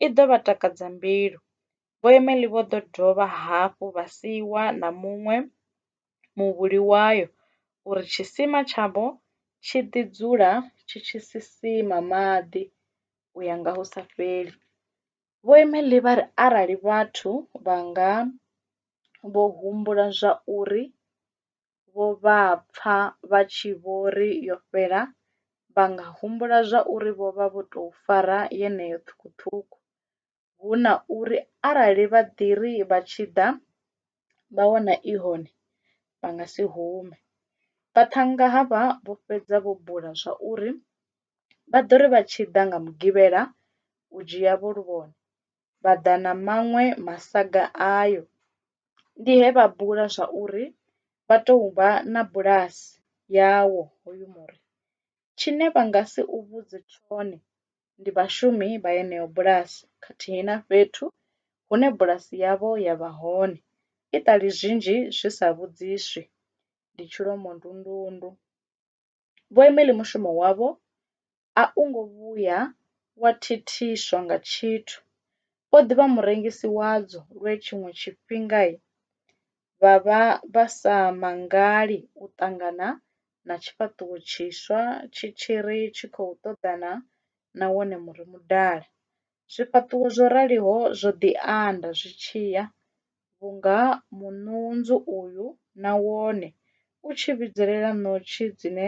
i ḓo vha takadza mbilu. Vho Emily vho ḓo dovha hafhu vha siiwa na muṅwe muvhuli wayo uri tshisima tshavho tshi ḓi dzula tshi tshi sisima maḓi u ya nga hu sa fheli. Vho Emily vha ri arali vhathu vha nga vho humbula zwa uri vho vha pfa vha tshi vho ri yo fhela, vha nga humbula zwa uri vho vha vho tou fara yeneyo ṱhukhuṱhukhu, hu na uri arali vha ḓi ri vha tshi ḓa vha wana i hone vha nga si hume. Vhaṱhannga havha vho fhedza vho bula zwa uri vha ḓo ri vha tshi ḓa nga Mugivhela u dzhia Vho Luvhone vha ḓa na maṅwe masaga ayo. Ndi he vha bula zwa uri vha tou vha na bulasi yawo hoyu muri. Tshine vha nga si u vhudze tshone ndi vhashumi vha yeneyo bulasi khathihi na fhethu hune bulasi yavho ya vha hone. I ṱali zwinzhi zwi sa vhudziswi, ndi tshilomondundundu. Vho Emily mushumo wavho a u ngo vhuya wa thithiswa nga tshithu o ḓivha murengisi wadzo lwe tshiṅwe tshifhinga vha vha vha sa mangali u ṱangana na tshifhaṱuwo tshiswa tshi tshiri tshi khou ṱoḓana na wone muri mudala. Zwifhaṱuwo zwo raliho zwo ḓi anda zwi tshi ya, vhunga muṋunzu uyu na wone u tshi vhidzelela ṋotshi dzine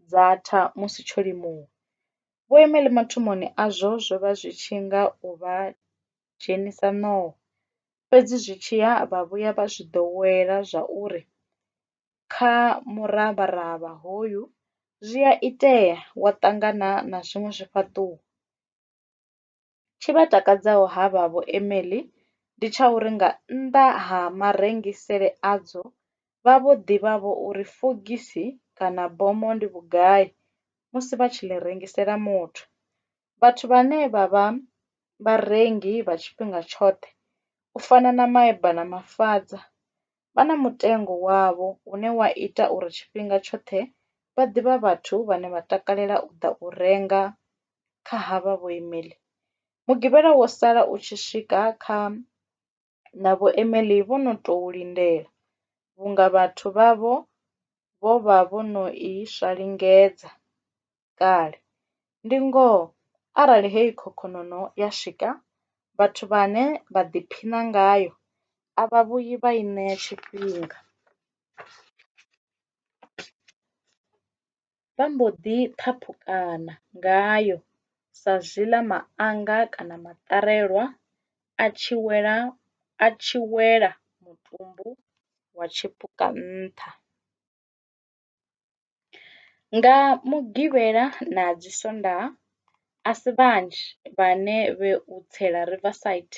dza tha musi tsho limuwa. Vho Emily mathomoni azwo zwo vha zwi tshi nga u vha dzhenisa ṋowa, fhedzi zwi tshi ya vha vhuya vha zwi ḓowela zwauri kha muravharavha hoyu zwi a itea wa ṱangana na zwiṅwe zwifhaṱuwo. Tshi vha takadzaho ha vha Vho Emily ndi tsha uri nga nnḓa ha marengisele adzo vha vho ḓivhavho uri fogisi kana bomo ndi vhugai musi vha tshi ḽi rengisela muthu. Vhathu vhane vha vha vharengi vha tshifhinga tshoṱhe u fana na Maeba na Mafadza vha na mutengo wavho une wa ita uri tshifhinga tshoṱhe vha ḓivha vhathu vhane vha takalela u ḓa u renga kha havha Vho Emily. Mugivhela wo sala u tshi swika kha na Vho Emily vho no tou lindela, vhunga vhathu vhavho vho vha vho no iswa lingedza kale. Ndi ngoho arali heyi khokhonono ya swika, vhathu vhane vha ḓiphina ngayo a vha vhuyi vha i ṋea tshifhinga. Vha mbo ḓi ṱhaphukana ngayo sa zwiḽa maṋanga kana maṱarelwa a tshi wela mutumbu wa tshipuka nṱha. Nga Mugivhela na Dzisondaha a si vhanzhi vhane vhe u tsela Riverside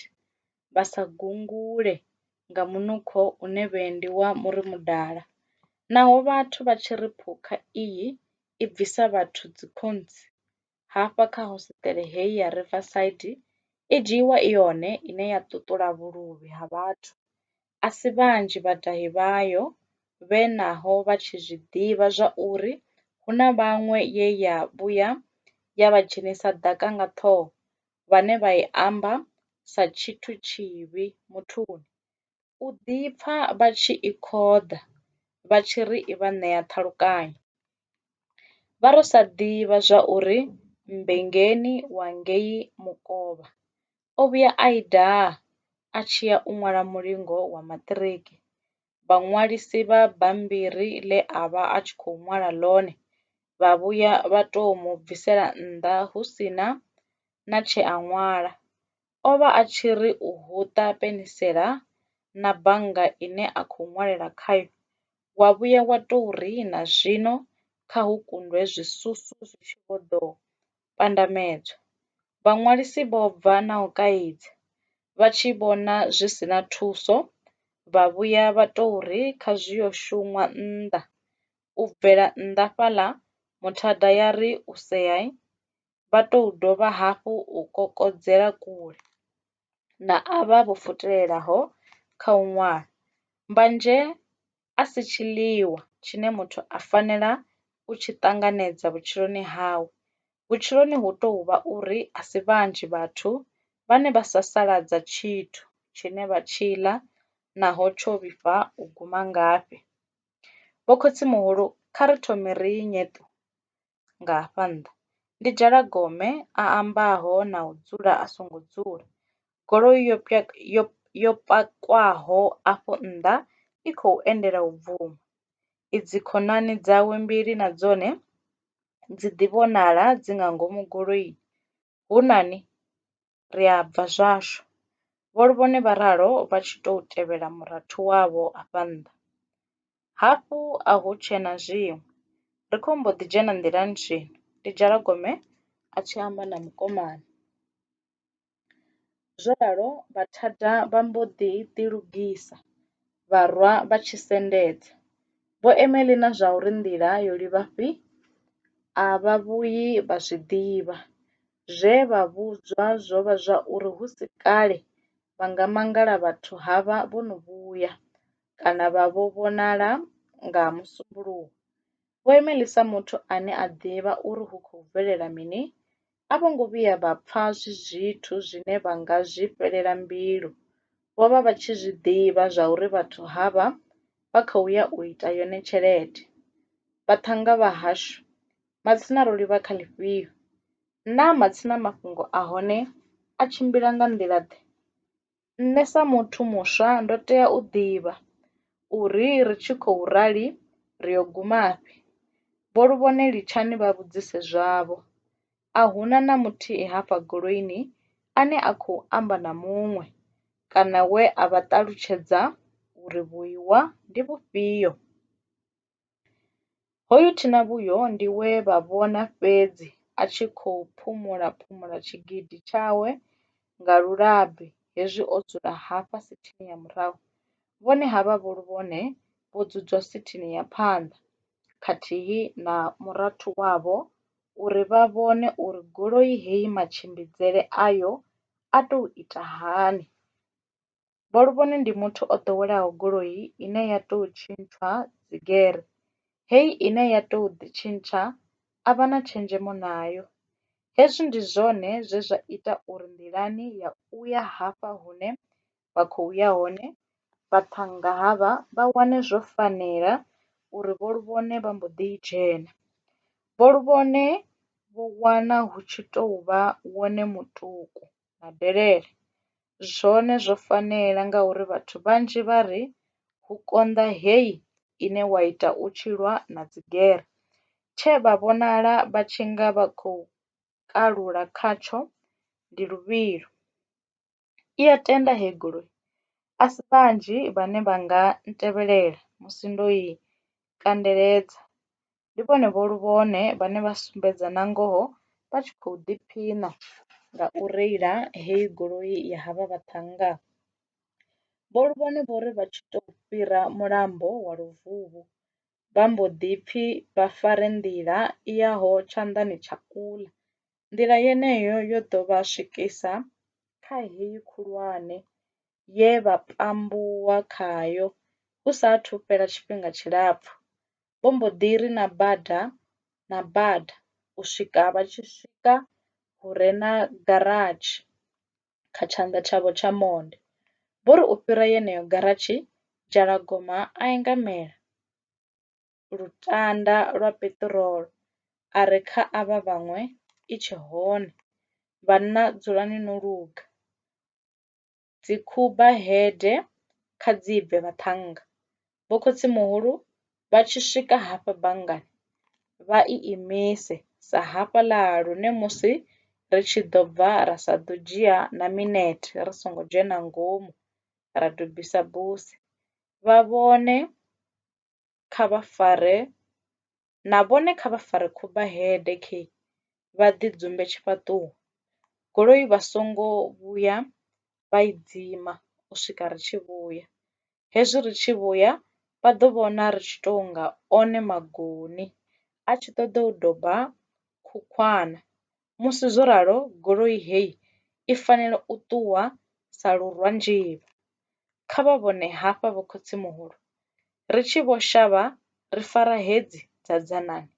vha sa gungule nga munukho une vhuendi wa muri mudala. Naho vhathu vha tshi ri phukha iyi i bvisa vhathu dzikhontsi, hafha kha hosiṱale heyi ya Riverside i dzhiiwa i yone ine ya ṱuṱula vhuluvhi ha vhathu. A si vhanzhi vhadahi vhayo vhe naho vha tshi zwi ḓivha zwa uri hu na vhaṅwe ye ya vhuya ya vha dzhenisa ḓaka nga ṱhoho vhane vha i amba sa tshithu tshivhi muthuni, u ḓi pfa vha tshi i khoḓa vha tshi ri i vha ṋea ṱhalukanyo. Vha ro sa ḓivha zwa uri mmbengeni wa ngei Mukovha o vhuya a i daha a tshi ya u ṅwala mulingo wa maṱiriki. Vhaṅwalisi vha bammbiri ḽe a vha a tshi khou ṅwala ḽone vha vhuya vha tou mu bvisela nnḓa hu si na tshe a ṅwala. O vha a tshi ri u huṱa penisela na bannga ine a khou ṅwalela khayo, wa vhuya wa tou ri na zwino kha hu kundwe zwisusu zwi tshi vho ḓo pandamedzwa. Vhaṅwalisi vho bva na u kaidza, vha tshi vhona zwi si na thuso, vha vhuya vha tou ri kha zwi yo shunwa nnḓa. U bvela nnḓa fhaḽa muthada ya ri u sea, vha tou dovha hafhu u kokodzela kule na avha vho futelelaho kha u ṅwala. Mbanzhe a si tshiḽiwa tshine muthu a fanela u tshi ṱanganedza vhutshiloni hawe. Vhutshiloni hu tou vha uri a si vhanzhi vhathu vhane vha sasaladza tshithu tshine vha tshi ḽa naho tsho vhifha u guma ngafhi. Vho khotsimuhulu kha ri thome ri nyeṱu nga hafha nnḓa. Ndi Jalagome a ambaho na u dzula a songo dzula. Goloi yo pakwaho afho nnḓa i khou endela u bvuma. Idzi khonani dzawe mbili na dzone dzi ḓi vhonala dzi nga ngomu goloini. Hu nani, ri a bva zwashu, vho ri vhone vharalo vha tshi tou tevhela murathu wavho afha nnḓa. Hafhu a hu tshe na zwiṅwe, ri khou mbo ḓi dzhena nḓilani zwino, ndi Jalagome a tshi amba na mukomana. Zwo ralo vhathada vha mbo ḓilugisa, vha rwa vha tshi sendedza. Vho Emily na zwa uri nḓila yo livha fhi, a vha vhuyi vha zwi ḓivha. Zwe vha vhudzwa zwo vha zwa uri hu si kale vha nga mangala vhathu havha vho no vhuya, kana vha vho vhonala nga musumbuluwo. Vho Emily sa muthu ane a ḓivha uri hu khou bvelela mini, a vho ngo vhuya vha pfa zwithu zwine vha nga zwi fhelela mbilu. Vho vha vha tshi zwi ḓivha zwa uri vhathu havha vha khou ya u ita yone tshelede. Vhaṱhannga vha hashu, matsina ro livha kha ḽifhio? Naa matsina mafhungo a hone a tshimbila nga nḓilaḓe? Nṋe sa muthu muswa ndo tea u ḓivha uri ri tshi khou rali ri yo gumafhi. Vho Luvhone litshani vha vhudzise zwavho. A huna na muthihi hafha goloini ane a khou amba na muṅwe kana we a vha ṱalutshedza uri vhuiwa ndi vhufhio. Hoyu thina vhuyo ndi we vha vhona fhedzi a tshi khou phumula tshigidi tshawe nga lulabi hezwi o dzula hafha sithini ya murahu. Vhone havha Vho Luvhone vho dzudzwa sithini ya phanḓa khathihi na murathu wavho uri vha vhone uri goloi heyi matshimbidzele ayo a tou ita hani. Vho Luvhone ndi muthu o ḓoweleaho goloi ine ya tou tshintshwa dzigere. Heyi ine ya tou ḓi tshintsha a vha na tshenzhemo nayo. Hezwi ndi zwone zwe zwa ita uri nḓilani ya u ya hafha hune vha khou ya hone vhaṱhannga havha vha wane zwo fanela uri Vho Luvhone vha mbo ḓi dzhena. Vho Luvhone vho wana hu tshi tou vha wone muṱuku na delele. Zwone zwo fanela ngauri vhathu vhanzhi vha ri hu konḓa heyi ine wa ita u tshi lwa na dzigere. Tshe vha vhonala vha tshi nga vha khou kalula khatsho ndi luvhilo. I a tenda heyi goloi. A si vhanzhi vhane vha nga ntevhelela musi ndo i kandeledza. Ndi vhone Vho Luvhone vhane vha sumbedza na ngoho vha tshi khou ḓiphina nga u reila heyi goloi ya havha vhaṱhannga. Vho Luvhone vho ri vha tshi tou fhira mulambo wa Luvuvhu vha mbo ḓi pfi vha fare nḓila i yaho tshanḓani tsha u ḽa. Nḓila yeneyo yo ḓo vha swikisa kha heyi khulwane ye vha pambuwa khayo hu saathu fhela tshifhinga tshilapfu. Vho mbo ḓi ri na bada u swika vha tshi swika hu re na garatshi kha tshanḓa tshavho tsha monde. Vho ri u fhira yeneyo garatshi Jalagoma a engamela lutanda lwa peṱirolo a re kha avha vhaṅwe i tshe hone. Vhanna dzulani no luga. Dzikhuba hede kha dzi bve vhaṱhannga. Vho khotsimuhulu vha tshi swika hafha banngani vha i imise sa hafhaḽa lune musi ri tshi ḓo bva ra sa ḓo dzhia na minete ri songo dzhena ngomu ra dobisa buse. Na vhone kha vha fare khuba hede khei vha ḓi dzumbe tshifhaṱuwo. Goloi vha songo vhuya vha i dzima u swika ri tshi vhuya. Hezwi ri tshi vhuya vha ḓo vhona ri tshi tou nga one magoni a tshi ṱoḓa u doba khukhwana. Musi zwo ralo goloi heyi i fanela u ṱuwa sa lurwa nzhivha. Kha vha vhone hafha vho khotsimuhulu. Ri tshi vho shavha ri fara hedzi dza dzanani.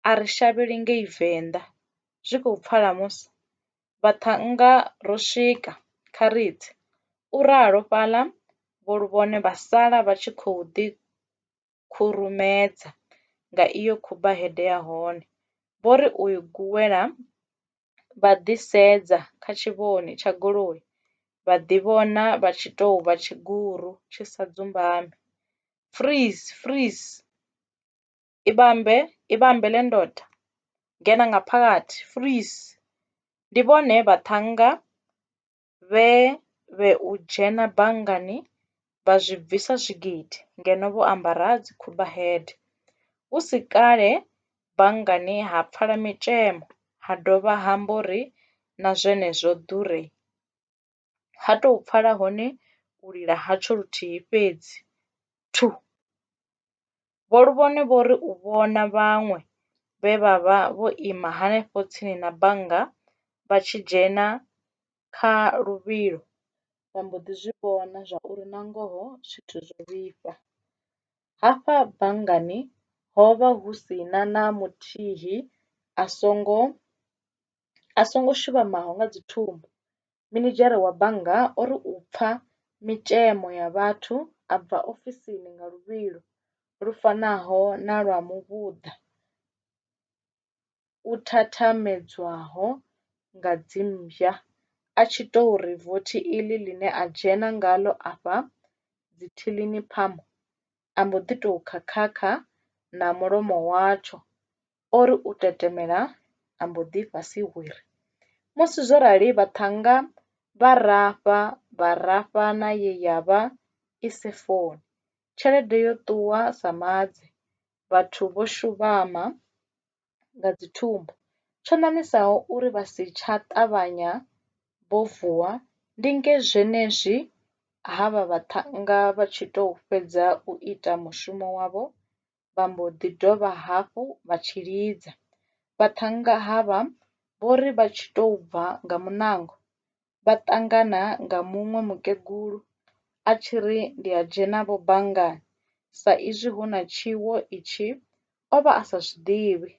A ri shavheli ngei Venḓa zwi khou pfala musi. Vhaṱhannga ro swika kha ri tse. U ralo fhaḽa Vho Luvhone vha sala vha tshi khou ḓi khurumedza nga iyo khuba hede ya hone. Vho ri u i guwela vha ḓi sedza kha tshivhoni tsha goloi vha ḓi vhona vha tshi tou vha tshiguru tshi sa dzumbami. Freeze! Ibambe le ndoda. Ngena ngaphakathi. Freeze! Ndi vhone vhaṱhannga vhe u dzhena banngani vha zwi bvisa zwigidi ngeno vho ambara dzikhuba hede. Hu si kale banngani ha pfala mitshemo ha dovha ha mbori na zwenezwo ḓurei. Ha tou pfala hone u lila hatsho luthihi fhedzi. Thu! Vho Luvhone vho ri u vhona vhaṅwe vhe vha vha vho ima hanefho tsini na bannga vha tshi dzhena kha luvhilo vha mbo ḓi zwi vhona zwa uri na ngoho zwithu zwo vhifha. Hafha banngani ho vha hu si na muthihi a songo a songo shuvhamaho nga dzi thumbu. Minidzhere wa bannga o ri u pfa mitshemo ya vhathu a bva ofisini nga luvhilo lu fanaho na lwa muvhuḓa u thathamedzwaho nga dzimmbwa, a tshi tou ri vothi iḽi ḽine a dzhena ngaḽo afha dzithilini phamo, a mbo ḓi tou khakhakha na mulomo watsho, o ri u tetemela a mbo ḓi fhasi hwiri. Musi zwo rali vhaṱhannga vha rafha na ye ya vha i se foni. Tshelede yo ṱuwa sa madzi, vhathu vho shuvhama nga dzi thumbu. Tsho ṋaṋisaho uri vha si tsha ṱavhanya vho vuwa ndi nge zwenezwi havha vhaṱhannga vha tshi tou fhedza u ita mushumo wavho vha mbo ḓi dovha hafhu vha tshi lidza. Vhaṱhannga havha vho ri vha tshi tou bva nga muṋango, vha ṱangana nga muṅwe mukegulu a tshi ri ndi a dzhenavho banngani sa izwi hu na tshiwo itshi o vha a sa zwi ḓivhi,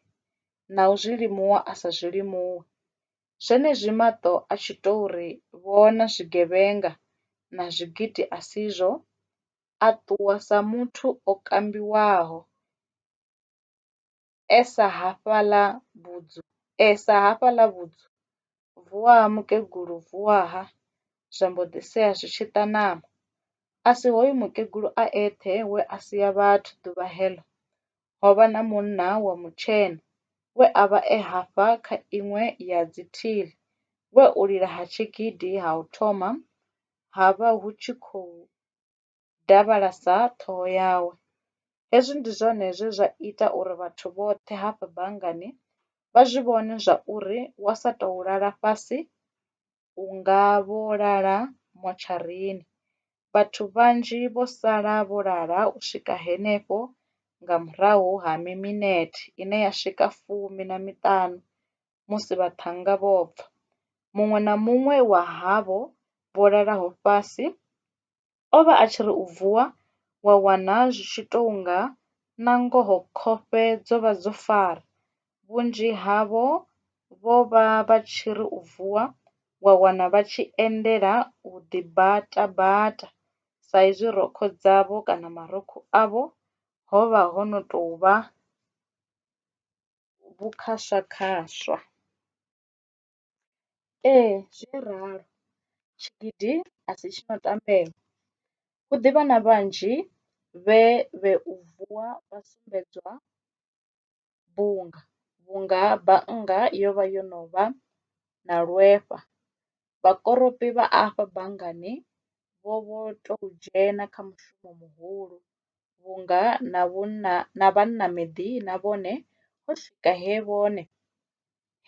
na u zwi limuwa a sa zwi limuwi. Zwenezwi maṱo a tshi tou ri vhona zwigevhenga na zwigidi a si zwo, a ṱuwa sa muthu o kambiwaho, e sa hafhaḽa vhudzu, vuwaha mukegulu vuwaha, zwa mbo ḓi sea zwi tshi ṱanama. A si hoyu mukegulu a eṱhe we a sia vhathu ḓuvha heḽo. Ho vha na munna wa mutshena we a vha e hafha kha iṅwe ya dzithili, we u lila ha tshigidi ha u thoma ha vha hu tshi khou davhalasa ṱhoho yawe. Hezwi ndi zwone zwe zwa ita uri vhathu vhoṱhe hafha banngani vha zwi vhone zwa uri wa sa tou lala fhasi u nga vho lala motsharini. Vhathu vhanzhi vho sala vho lala u swika henefho nga murahu ha miminete ine ya swika 15 musi vhaṱhannga vho bva. Muṅwe na muṅwe wa havho vho lalaho fhasi o vha a tshi ri u vuwa wa wana zwi tshi tou nga na ngoho khofhe dzo vha dzo fara. Vhunzhi havho vho vha vha tshi ri u vuwa wa wana vha tshi endela u ḓi bata sa izwi rokho dzavho kana marukhu avho ho vha ho no tou vha vhukhaswakhaswa. Ee, zwi ralo, tshigidi a si tshi no tambelwa. Hu ḓivha na vhanzhi vhe u vuwa vha sumbedzwa vhunga bannga yo vha yo no vha na lwefha. Vhakoropi vha afha banngani vho tou dzhena kha mushumo muhulu vhunga na vhanamedi na vhone ho swika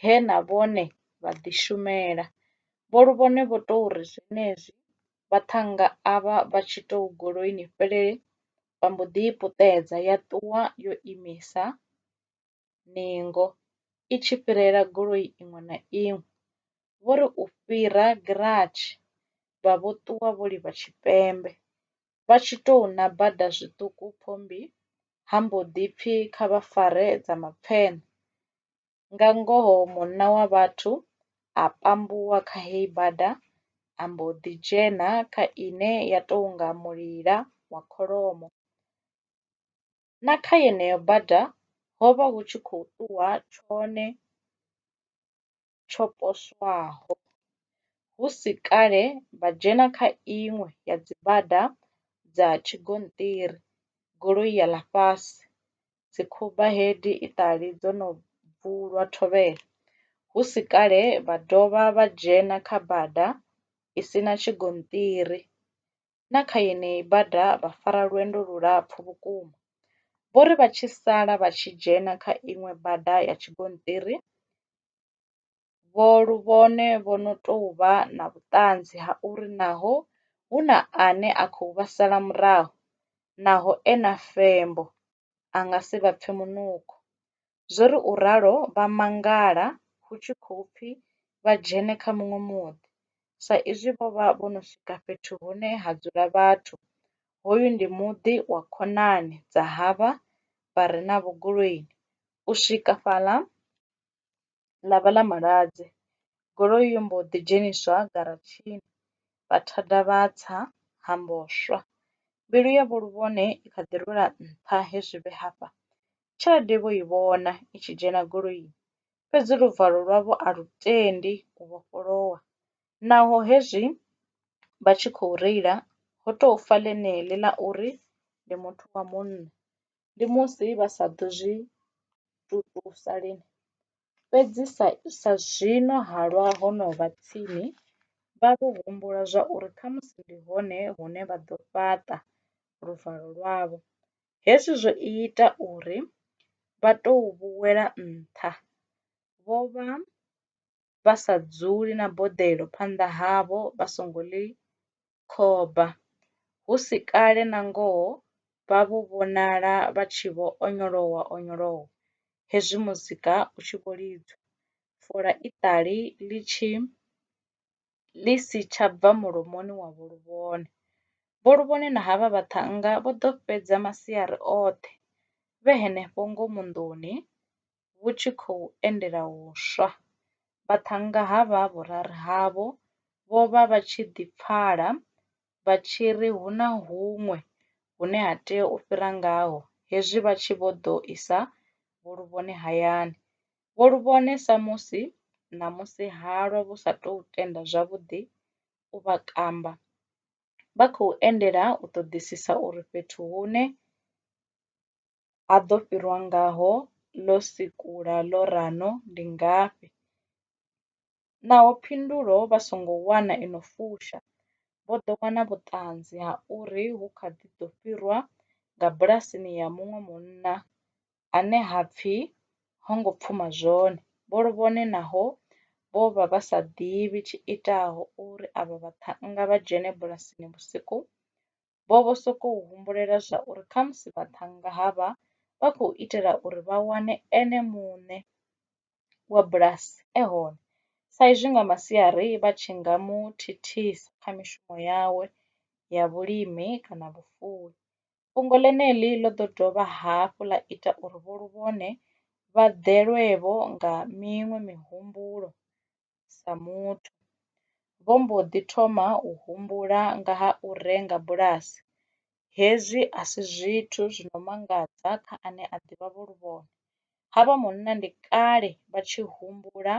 he na vhone vha ḓi shumela. Vho ri vhone vho tou ri zwenezwi vhaṱhannga avha vha tshi tou goloini fhelele vha mbo ḓi i puṱedza ya ṱuwa yo imisa ningo i tshi fhirela goloi iṅwe na iṅwe. Vho ri u fhira giratshi vha vho ṱuwa vho livha tshipembe, vha tshi tou na bada zwiṱuku phombi ha mbo ḓi pfi kha vha fare dza mapfeṋe. Nga ngoho munna wa vhathu a pambuwa kha heyi bada a mbo ḓi dzhena kha ine ya tou nga mulila wa kholomo. Na kha yeneyo bada ho vha hu tshi khou ṱuwa tshone tsho poswaho, hu si kale vha dzhena kha iṅwe ya dzi bada dza tshigonṱiri, goloi ya ḽa fhasi, dzikhubahedi iṱali dzo no bvulwa thovhele. Hu si kale vha dovha vha dzhena kha bada i si na tshigonṱiri, na kha yeneyi bada vha fara lwendo lulapfu vhukuma. Vho ri vha tshi sala vha tshi dzhena kha iṅwe bada ya tshigonṱiri vhone vho no tou vha na vhuṱanzi ha uri naho hu na ane a khou vha sala murahu, naho e na fembo a nga si vha pfe munukho. Zwo ri u ralo vha mangala hu tshi khou pfi vha dzhene kha muṅwe muḓi, sa izwi vho vha vho no swika fhethu hune ha dzula vhathu. Hoyu ndi muḓi wa khonani dza havha vha re na vho goloini. U swika fhaḽa ḽa vha ḽa malwadze, goloi yo mbo ḓi dzheniswa garatshini, vhathada vha tsa ha mbo swa. Mbilu ya Vho Luvhone i kha ḓi rwela nṱha hezwi vhe hafha tshelede vho i vhona i tshi dzhena goloini, fhedzi luvalo lwavho a lu tendi u vhofholowa. Naho hezwi vha tshi khou reila, ho tou fa ḽeneḽi ḽa uri ndi muthu wa munna, ndi musi vha sa ḓo zwi tutusa lini. Fhedzi sa zwino halwa ho no vha tsini, vha vho humbula zwa uri khamusi ndi hone hune vha ḓo fhaṱa luvalo lwavho. Hezwi zwo ita uri vha tou vhuwela nṱha, vho vha vha sa dzuli na boḓelo phanḓa havho vha songo ḽi khoba, hu si kale na ngoho vha vho vhonala vha tshi vho onyolowa hezwi muzika u tshi vho lidzwa, fola iṱali ḽi si tsha bva mulomoni wa Vho Luvhone. Vho Luvhone na havha vhaṱhannga vho ḓo fhedza masiari oṱhe vhe henefho ngomu nḓuni vhu tshi khou endela huswa. Vhaṱhannga havha vhuraru havho vho vha vha tshi ḓi pfala vha tshi ri hu na huṅwe hune ha tea u fhira ngaho hezwi vha tshi vho ḓo isa Vho Luvhone hayani. Vho Luvhone sa musi ṋamusi halwa vhu sa tou tenda zwavhuḓi u vha kamba, vha khou endela u ṱoḓisisa uri fhethu hune ha ḓo fhirwa ngaho ḽo sikula ḽo rano ndi ngafhi. Naho phindulo vha songo wana i no fusha, vho ḓo wana vhuṱanzi ha uri hu kha ḓi ḓo fhirwa nga bulasini ya muṅwe munna ane ha pfi ho ngo pfuma zwone. Vho Luvhone naho vho vha vha sa ḓivhi tshi itaho uri avha vhaṱhannga vha dzhene bulasini vhusiku, vho vho sokou humbulela zwa uri khamusi vhaṱhannga havha vha khou itela uri vha wane ene muṋe wa bulasi e hone, sa izwi nga masiari vha tshi nga mu thithisa kha mishumo yawe ya vhulimi kana vhufuwi. Fhungo ḽeneḽi ḽo ḓo dovha hafhu ḽa ita uri Vho Luvhone vha ḓelwevho nga miṅwe mihumbulo sa muthu. Vho mbo ḓi thoma u humbula nga ha u renga bulasi. Hezwi a si zwithu zwi no mangadza kha ane a ḓivha Vho Luvhone. Havha munna ndi kale vha tshi humbula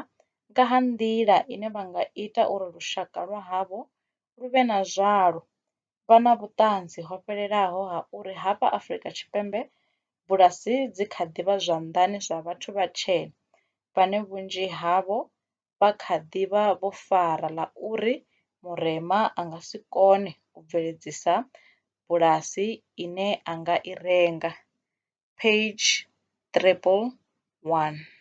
nga ha nḓila ine vha nga ita uri lushaka lwa havho lu vhe na zwalo, vha na vhuṱanzi ho fhelelaho ha uri hafha Afrika Tshipembe bulasi dzi kha ḓi vha zwanḓani zwa vhathu vhatshena vhane vhunzhi havho vha kha ḓi vha vho fara ḽa uri murema a nga si kone u bveledzisa bulasi ine a nga i renga. Page 111.